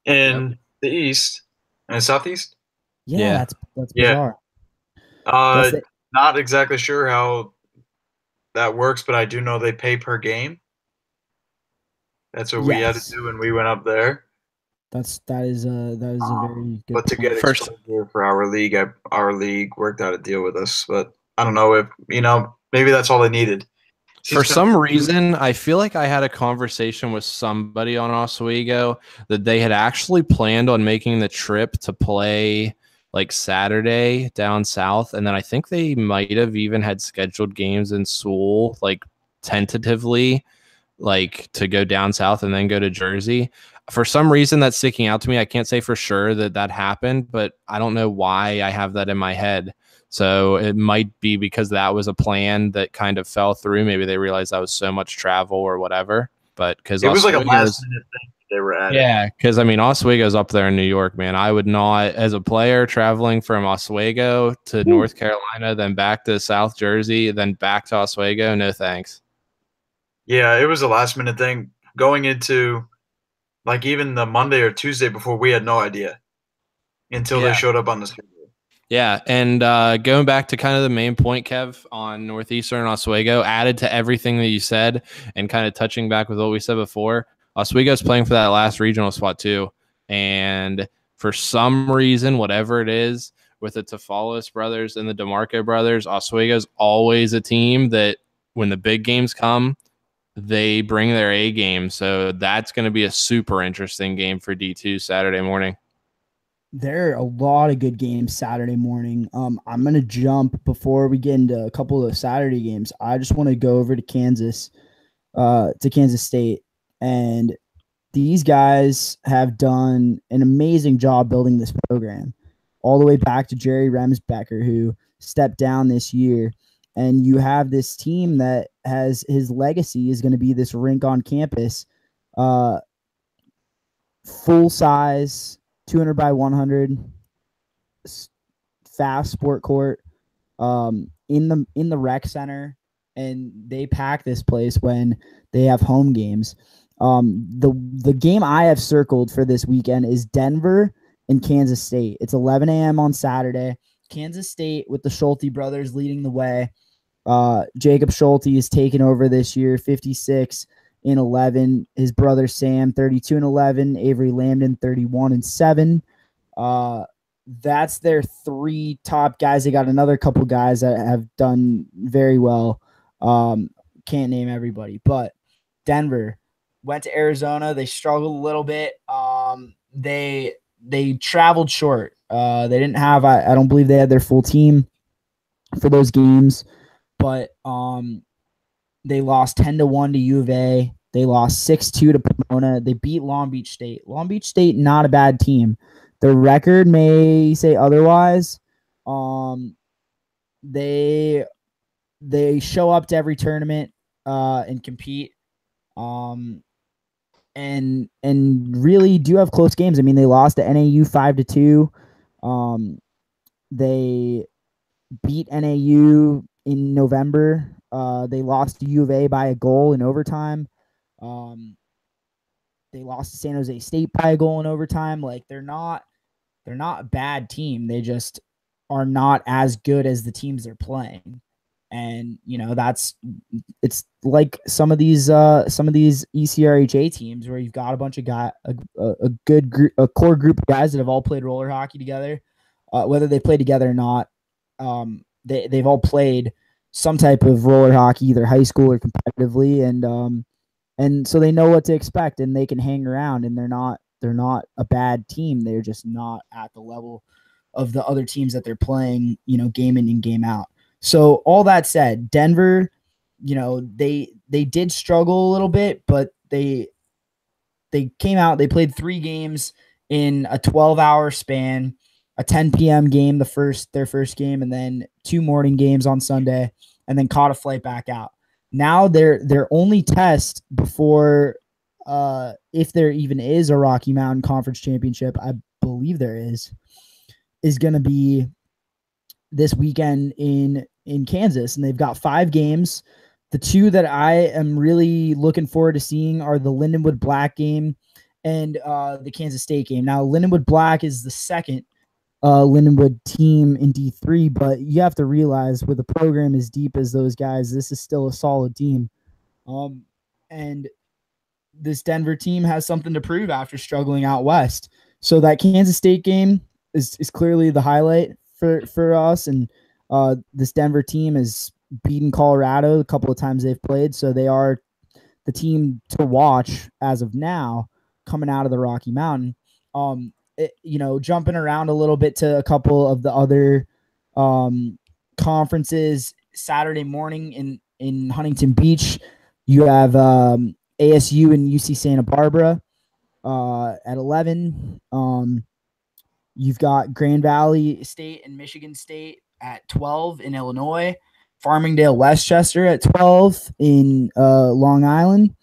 In the East and Southeast? Yeah, that's bizarre. Not exactly sure how that works, but I do know they pay per game. That's what we had to do when we went up there. That is a very good but to get exposure for our league worked out a deal with us. But I don't know if maybe that's all they needed. For some reason, I feel like I had a conversation with somebody on Oswego that they had actually planned on making the trip to play like Saturday down south, and then I think they might have even had scheduled games in Sewell, like tentatively, like to go down south and then go to Jersey. For some reason, that's sticking out to me. I can't say for sure that happened, but I don't know why I have that in my head. So it might be because that was a plan that kind of fell through. Maybe they realized that was so much travel or whatever. But because it was like a last minute thing they were at. Yeah, because Oswego's up there in New York, man. I would not, as a player traveling from Oswego to North Carolina, then back to South Jersey, then back to Oswego. No thanks. Yeah, it was a last minute thing going into like even the Monday or Tuesday before. We had no idea until they showed up on the schedule. Yeah, and going back to kind of the main point, Kev, on Northeastern Oswego, added to everything that you said and kind of touching back with what we said before, Oswego's playing for that last regional spot too. And for some reason, whatever it is, with the Tafalos brothers and the DeMarco brothers, Oswego's always a team that when the big games come, they bring their A game. So that's going to be a super interesting game for D2 Saturday morning. There are a lot of good games Saturday morning. I'm going to jump before we get into a couple of Saturday games. I just want to go over to Kansas State. And these guys have done an amazing job building this program all the way back to Jerry Remsbecker, who stepped down this year. And you have this team that has his legacy is going to be this rink on campus, full size, 200 by 100 fast sport court in the rec center, and they pack this place when they have home games. The game I have circled for this weekend is Denver and Kansas State. It's 11 a.m. on Saturday. Kansas State with the Schulte brothers leading the way. Jacob Schulte is taking over this year, 56-11. His brother Sam, 32-11. Avery Lambden, 31-7. That's their 3 top guys. They got another couple guys that have done very well. Can't name everybody, but Denver went to Arizona. They struggled a little bit. They traveled short. They didn't have. I don't believe they had their full team for those games, but they lost 10-1 to U of A. They lost 6-2 to Pomona. They beat Long Beach State. Long Beach State, not a bad team. Their record may say otherwise. They show up to every tournament and compete. And really do have close games. I mean, they lost to NAU 5-2. They beat NAU in November. They lost to U of A by a goal in overtime. They lost to San Jose State by a goal in overtime. Like they're not a bad team. They just are not as good as the teams they're playing. And it's like some of these NCRHA teams where you've got a bunch of a good group, a core group of guys that have all played roller hockey together, whether they play together or not. They've all played some type of roller hockey, either high school or competitively, and so they know what to expect, and they can hang around, and they're not a bad team. They're just not at the level of the other teams that they're playing, game in and game out. So all that said, Denver, they they did struggle a little bit, but they came out. They played 3 games in a 12-hour span, a 10 p.m. game, their first game, and then 2 morning games on Sunday, and then caught a flight back out. Now their only test before, if there even is a Rocky Mountain Conference Championship, I believe there is going to be this weekend in Kansas, and they've got 5 games. The 2 that I am really looking forward to seeing are the Lindenwood Black game and the Kansas State game. Now, Lindenwood Black is the second Lindenwood team in D3, but you have to realize with a program as deep as those guys, this is still a solid team. And this Denver team has something to prove after struggling out west. So that Kansas State game is clearly the highlight for us, and this Denver team has beaten Colorado a couple of times they've played, so they are the team to watch as of now coming out of the Rocky Mountain. Jumping around a little bit to a couple of the other conferences, Saturday morning in Huntington Beach, you have ASU and UC Santa Barbara at 11. You've got Grand Valley State and Michigan State at 12 in Illinois. Farmingdale Westchester at 12 in Long Island.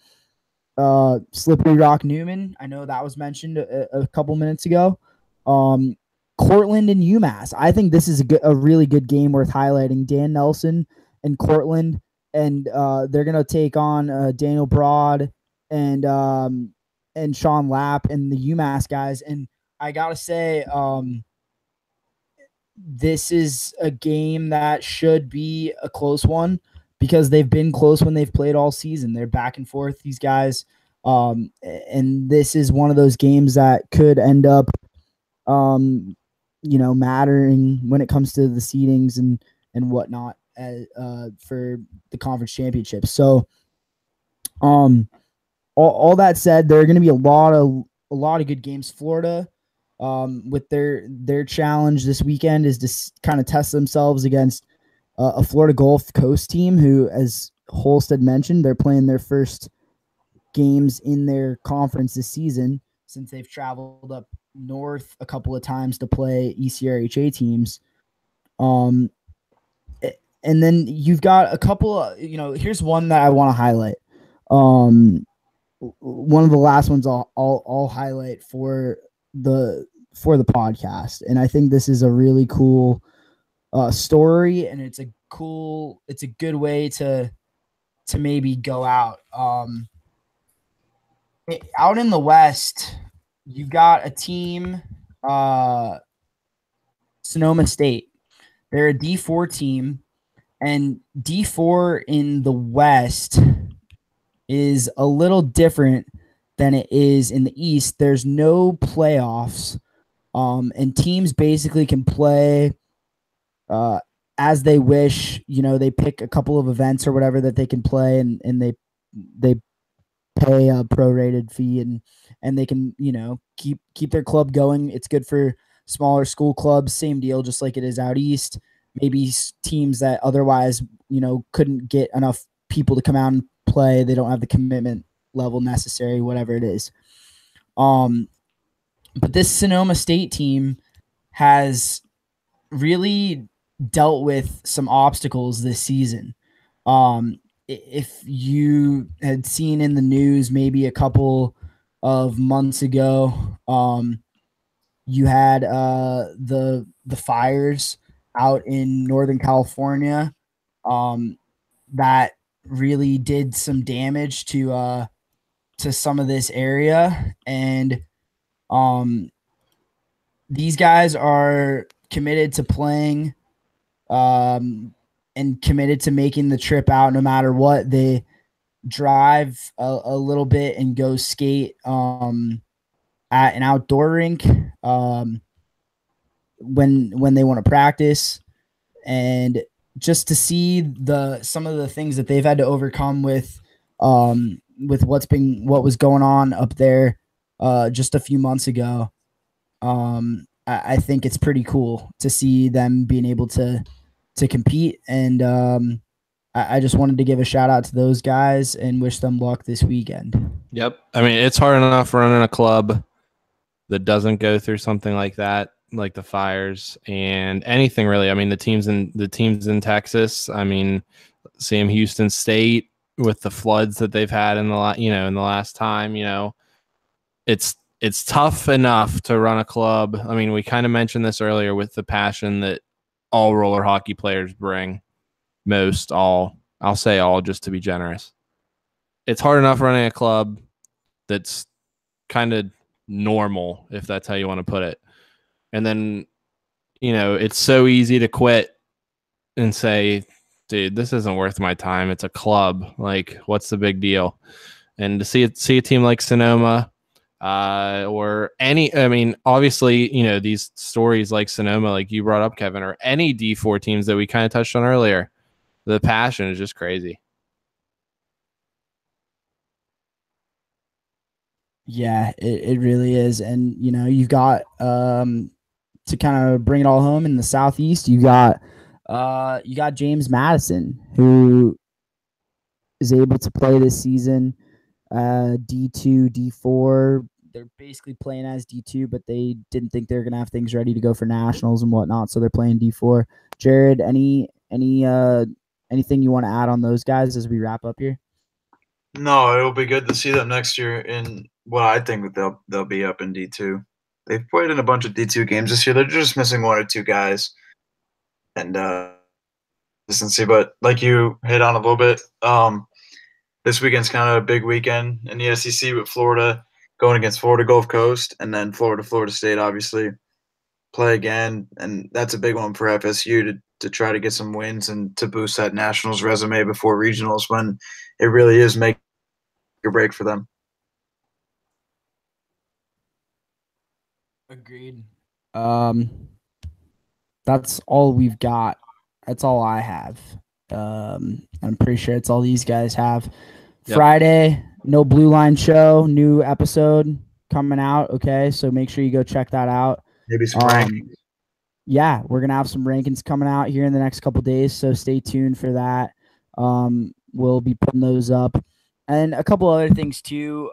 Slippery Rock Newman, I know that was mentioned a couple minutes ago. Cortland and UMass. I think this is a really good game worth highlighting. Dan Nelson and Cortland, and they're going to take on Daniel Broad and Sean Lapp and the UMass guys. And I got to say, this is a game that should be a close one because they've been close when they've played all season. They're back and forth, these guys. And this is one of those games that could end up, mattering when it comes to the seedings and whatnot for the conference championship. So, all that said, there are going to be a lot of good games. Florida, with their challenge this weekend is to kind of test themselves against a Florida Gulf Coast team who, as Holst had mentioned, they're playing their first games in their conference this season since they've traveled up north a couple of times to play NCRHA teams. And then you've got a couple of, here's one that I want to highlight. One of the last ones I'll highlight for the podcast, and I think this is a really cool story, and it's a good way to maybe go out. Out in the West, you've got a team, Sonoma State. They're a D4 team, and D4 in the West is a little different than it is in the East. There's no playoffs, and teams basically can play as they wish. They pick a couple of events or whatever that they can play, and they pay a prorated fee, and they can keep their club going. It's good for smaller school clubs. Same deal, just like it is out East. Maybe teams that otherwise couldn't get enough people to come out and play. They don't have the commitment level necessary, whatever it is. But this Sonoma State team has really dealt with some obstacles this season. If you had seen in the news maybe a couple of months ago, you had the fires out in Northern California that really did some damage to some of this area, and these guys are committed to playing and committed to making the trip out no matter what. They drive a little bit and go skate at an outdoor rink when they want to practice, and just to see some of the things that they've had to overcome with what was going on up there just a few months ago. I think it's pretty cool to see them being able to compete and I just wanted to give a shout out to those guys and wish them luck this weekend. Yep. I mean, it's hard enough running a club that doesn't go through something like that, like the fires and anything really. I mean, the teams in Texas. I mean, Sam Houston State with the floods that they've had in the last time. It's tough enough to run a club. I mean, we kind of mentioned this earlier with the passion that all roller hockey players bring. I'll say all just to be generous. It's hard enough running a club that's kind of normal, if that's how you want to put it. And then, it's so easy to quit and say, dude, this isn't worth my time. It's a club. Like, what's the big deal? And to see a team like Sonoma, obviously, these stories like Sonoma, like you brought up, Kevin, or any D4 teams that we kind of touched on earlier, the passion is just crazy. Yeah, it really is. And, you've got to kind of bring it all home in the Southeast, you got James Madison, who is able to play this season, D2, D4. They're basically playing as D2, but they didn't think they were going to have things ready to go for nationals and whatnot, so they're playing D4. Jared, anything you want to add on those guys as we wrap up here? No, it'll be good to see them next year in what I think that they'll be up in D2. They've played in a bunch of D2 games this year. They're just missing one or two guys. And consistency, but like you hit on a little bit, this weekend's kind of a big weekend in the SEC with Florida going against Florida Gulf Coast, and then Florida State obviously play again, and that's a big one for FSU to try to get some wins and to boost that nationals resume before regionals when it really is make or break for them. Agreed. That's all we've got. That's all I have. I'm pretty sure it's all these guys have. Yep. Friday, no Blue Line show, new episode coming out. Okay, so make sure you go check that out. Maybe some rankings. Yeah, we're gonna have some rankings coming out here in the next couple days, so stay tuned for that. We'll be putting those up, and a couple other things too.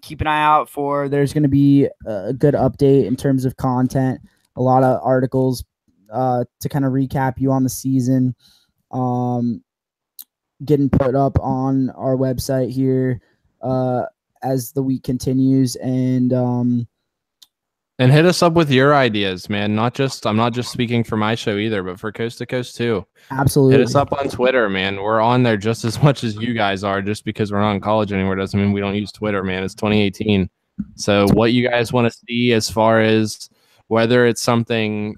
Keep an eye out for. There's going to be a good update in terms of content. A lot of articles to kind of recap you on the season, getting put up on our website here as the week continues, and hit us up with your ideas, man. I'm not just speaking for my show either, but for Coast to Coast too. Absolutely. Hit us up on Twitter, man. We're on there just as much as you guys are. Just because we're not in college anymore doesn't mean we don't use Twitter, man. It's 2018. So what you guys want to see as far as whether it's something,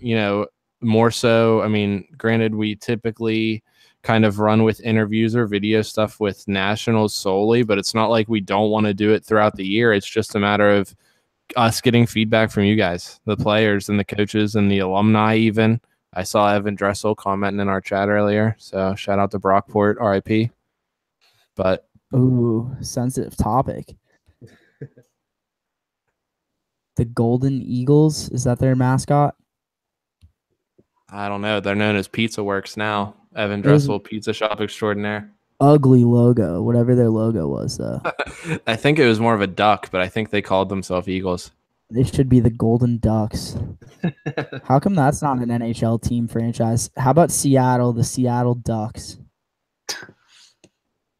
more so, I mean, granted, we typically kind of run with interviews or video stuff with nationals solely, but it's not like we don't want to do it throughout the year. It's just a matter of us getting feedback from you guys, the players and the coaches and the alumni even. I saw Evan Dressel commenting in our chat earlier, so shout out to Brockport, RIP. But ooh, sensitive topic. The Golden Eagles, is that their mascot? I don't know. They're known as Pizza Works now. Evan Dressel, Pizza Shop Extraordinaire. Ugly logo, whatever their logo was, though. I think it was more of a duck, but I think they called themselves Eagles. They should be the Golden Ducks. How come that's not an NHL team franchise? How about Seattle, the Seattle Ducks?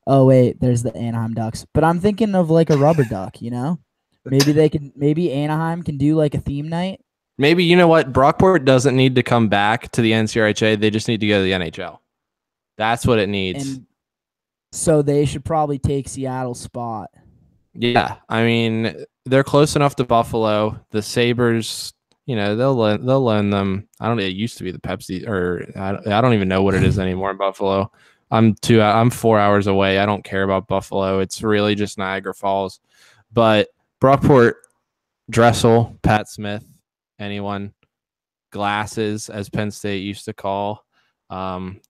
Oh, wait, there's the Anaheim Ducks. But I'm thinking of like a rubber duck, Maybe Anaheim can do like a theme night. Maybe, you know what? Brockport doesn't need to come back to the NCRHA. They just need to go to the NHL. That's what it needs. And so they should probably take Seattle's spot. Yeah, I mean, they're close enough to Buffalo. The Sabres, they'll loan them. It used to be the Pepsi, or I don't even know what it is anymore in Buffalo. I'm 4 hours away. I don't care about Buffalo. It's really just Niagara Falls. But Brockport, Dressel, Pat Smith, anyone, Glasses, as Penn State used to call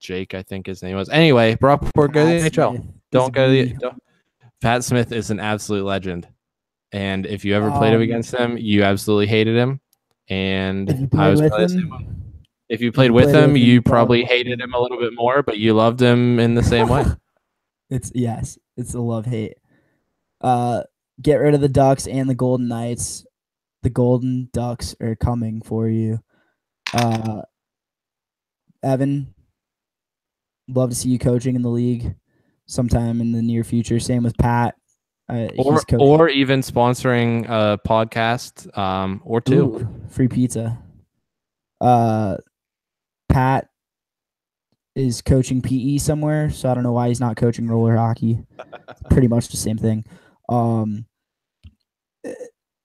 Jake, I think his name was. Anyway, Brockport, go to the NHL. Don't go to the. Pat Smith is an absolute legend, and if you ever played him against him, you absolutely hated him. And I was with him. If you played with him, you probably hated him a little bit more, but you loved him in the same way. It's a love-hate. Get rid of the Ducks and the Golden Knights. The Golden Ducks are coming for you. Evan, love to see you coaching in the league sometime in the near future. Same with Pat. Or even sponsoring a podcast or two. Ooh, free pizza. Pat is coaching PE somewhere, so I don't know why he's not coaching roller hockey. Pretty much the same thing.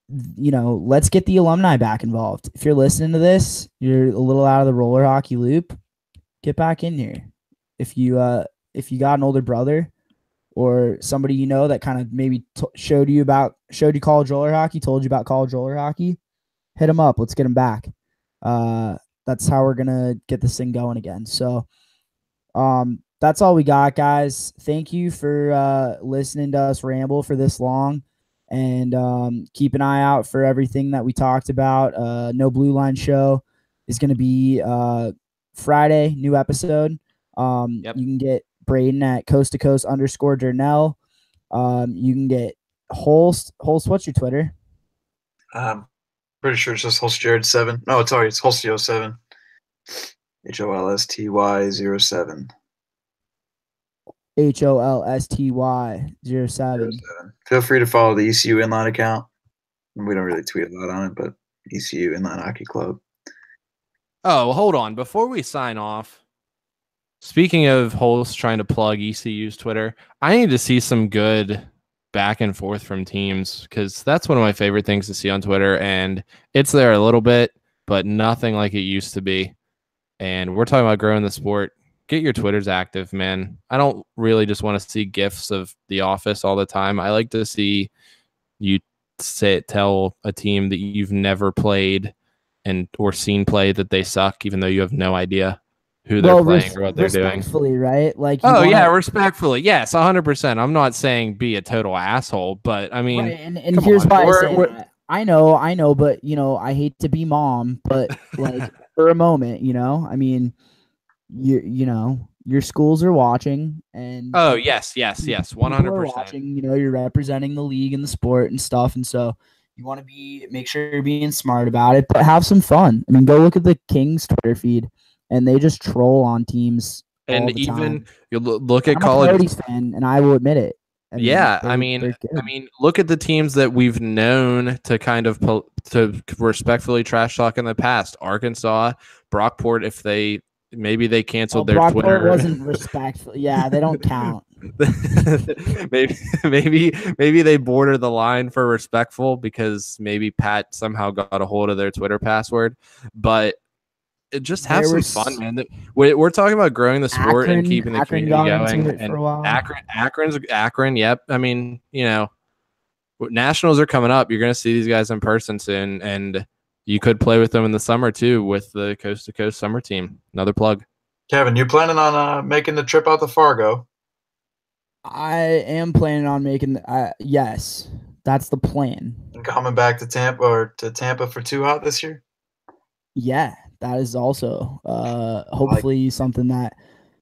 Let's get the alumni back involved. If you're listening to this, you're a little out of the roller hockey loop, get back in here. If you got an older brother or somebody you know that kind of maybe showed you college roller hockey, told you about college roller hockey, hit them up. Let's get them back. That's how we're gonna get this thing going again. So, that's all we got, guys. Thank you for listening to us ramble for this long, and keep an eye out for everything that we talked about. No Blue Line show is gonna be Friday, new episode. You can get Brayden at coast_Durnell. You can get Holst. Holst, what's your Twitter? Pretty sure it's just Holst Jared 7. No, it's Holstio 7. HOLSTY 07. HOLSTY 07. Feel free to follow the ECU Inline account. We don't really tweet a lot on it, but ECU Inline Hockey Club. Oh, hold on. Before we sign off, speaking of Holst trying to plug ECU's Twitter, I need to see some good back and forth from teams, because that's one of my favorite things to see on Twitter, and it's there a little bit, but nothing like it used to be. And we're talking about growing the sport. Get your Twitters active, man. I don't really just want to see GIFs of The Office all the time. I like to see you tell a team that you've never played or seen play that they suck, even though you have no idea who they're playing or what they're doing. Respectfully, right? Like, respectfully. Yes, 100%. I'm not saying be a total asshole, but I mean, right, and here's why I say that. I know, but I hate to be mom, but like for a moment, I mean, your schools are watching, and yes, 100%. Watching, you're representing the league and the sport and stuff, and so you want to make sure you're being smart about it, but have some fun. I mean, go look at the Kings Twitter feed, and they just troll on teams. And even you look at I'm college. a Coyotes fan, and I will admit it. I mean, look at the teams that we've known to kind of to respectfully trash talk in the past. Arkansas, Brockport, if they canceled their Brockport Twitter. Wasn't respectful. Yeah, they don't count. maybe they border the line for respectful because maybe Pat somehow got a hold of their Twitter password, but just have some fun, man. We're talking about growing the sport and keeping the community going. And Akron. Yep. I mean, nationals are coming up. You're going to see these guys in person soon, and you could play with them in the summer too with the Coast to Coast summer team. Another plug. Kevin, you planning on making the trip out to Fargo? I am planning on making. Yes, that's the plan. And coming back to Tampa for Too Hot this year? Yeah, that is also hopefully something that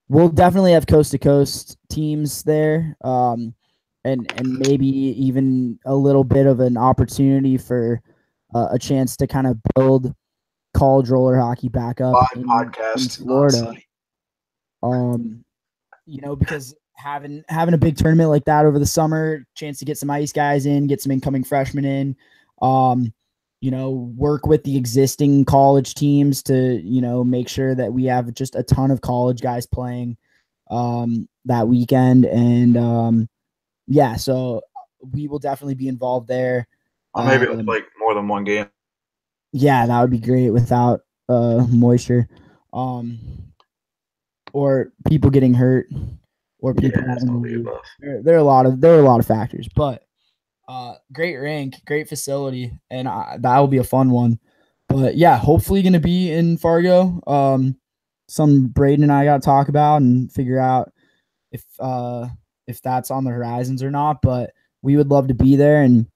we'll definitely have coast to coast teams there, and maybe even a little bit of an opportunity for a chance to kind of build college roller hockey back up in Florida. Because having a big tournament like that over the summer, chance to get some ice guys in, get some incoming freshmen in, work with the existing college teams to, make sure that we have just a ton of college guys playing that weekend. And so we will definitely be involved there. Maybe it'll like more than one game. Yeah, that would be great without moisture. Or people getting hurt, or people having there are a lot of factors, but great rink, great facility, and that will be a fun one. But yeah, hopefully going to be in Fargo. Some Brayden and I got to talk about and figure out if that's on the horizons or not. But we would love to be there, and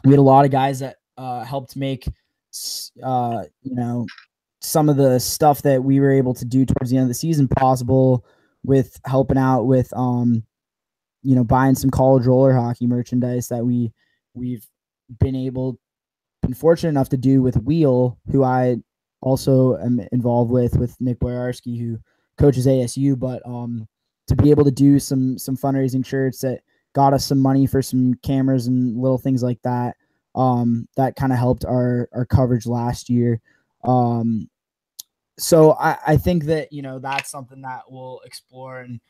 we had a lot of guys that helped make some of the stuff that we were able to do towards the end of the season possible with helping out with buying some college roller hockey merchandise that we've been fortunate enough to do with Wheel, who I also am involved with Nick Boyarski, who coaches ASU, but to be able to do some fundraising shirts that got us some money for some cameras and little things like that. That kind of helped our coverage last year. So I think that, that's something that we'll explore, and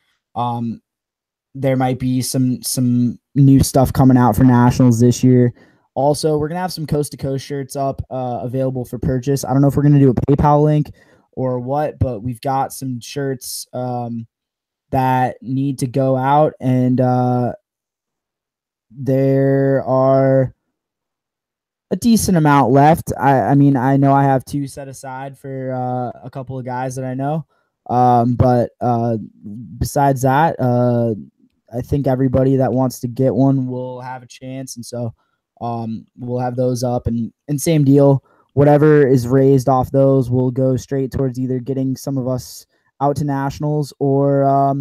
there might be some new stuff coming out for nationals this year. Also, we're going to have some coast to coast shirts up available for purchase. I don't know if we're going to do a PayPal link or what, but we've got some shirts that need to go out, and there are a decent amount left. I mean, I know I have 2 set aside for a couple of guys that I know. But besides that, I think everybody that wants to get one will have a chance. And so we'll have those up, and same deal. Whatever is raised off those will go straight towards either getting some of us out to nationals, or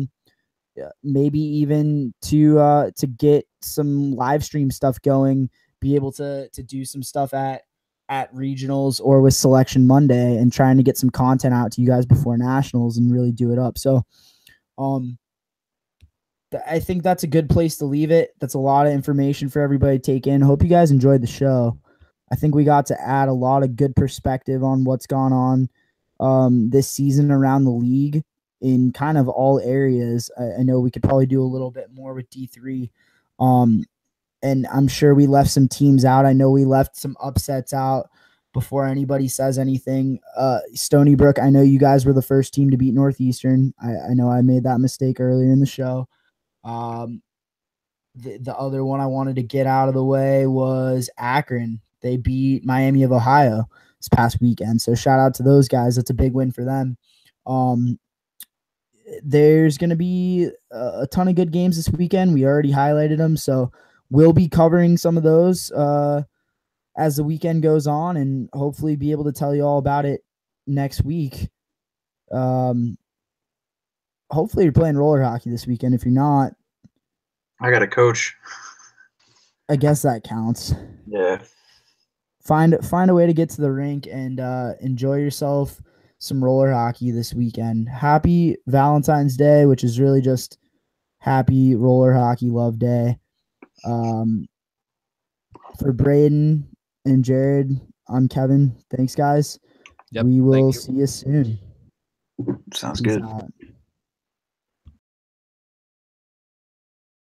maybe even to get some live stream stuff going, be able to do some stuff at regionals or with Selection Monday, and trying to get some content out to you guys before nationals and really do it up. So I think that's a good place to leave it. That's a lot of information for everybody to take in. Hope you guys enjoyed the show. I think we got to add a lot of good perspective on what's gone on this season around the league in kind of all areas. I know we could probably do a little bit more with D3. And I'm sure we left some teams out. I know we left some upsets out before anybody says anything. Stony Brook, I know you guys were the first team to beat Northeastern. I know I made that mistake earlier in the show. The other one I wanted to get out of the way was Akron. They beat Miami of Ohio this past weekend. So shout out to those guys. That's a big win for them. There's going to be a ton of good games this weekend. We already highlighted them. So we'll be covering some of those as the weekend goes on, and hopefully be able to tell you all about it next week. Hopefully you're playing roller hockey this weekend. If you're not, I got a coach. I guess that counts. Yeah. Find a way to get to the rink and enjoy yourself some roller hockey this weekend. Happy Valentine's Day, which is really just happy roller hockey love day. For Brayden and Jared, I'm Kevin. Thanks, guys. Yep, we will see you soon. Sounds Peace good. out.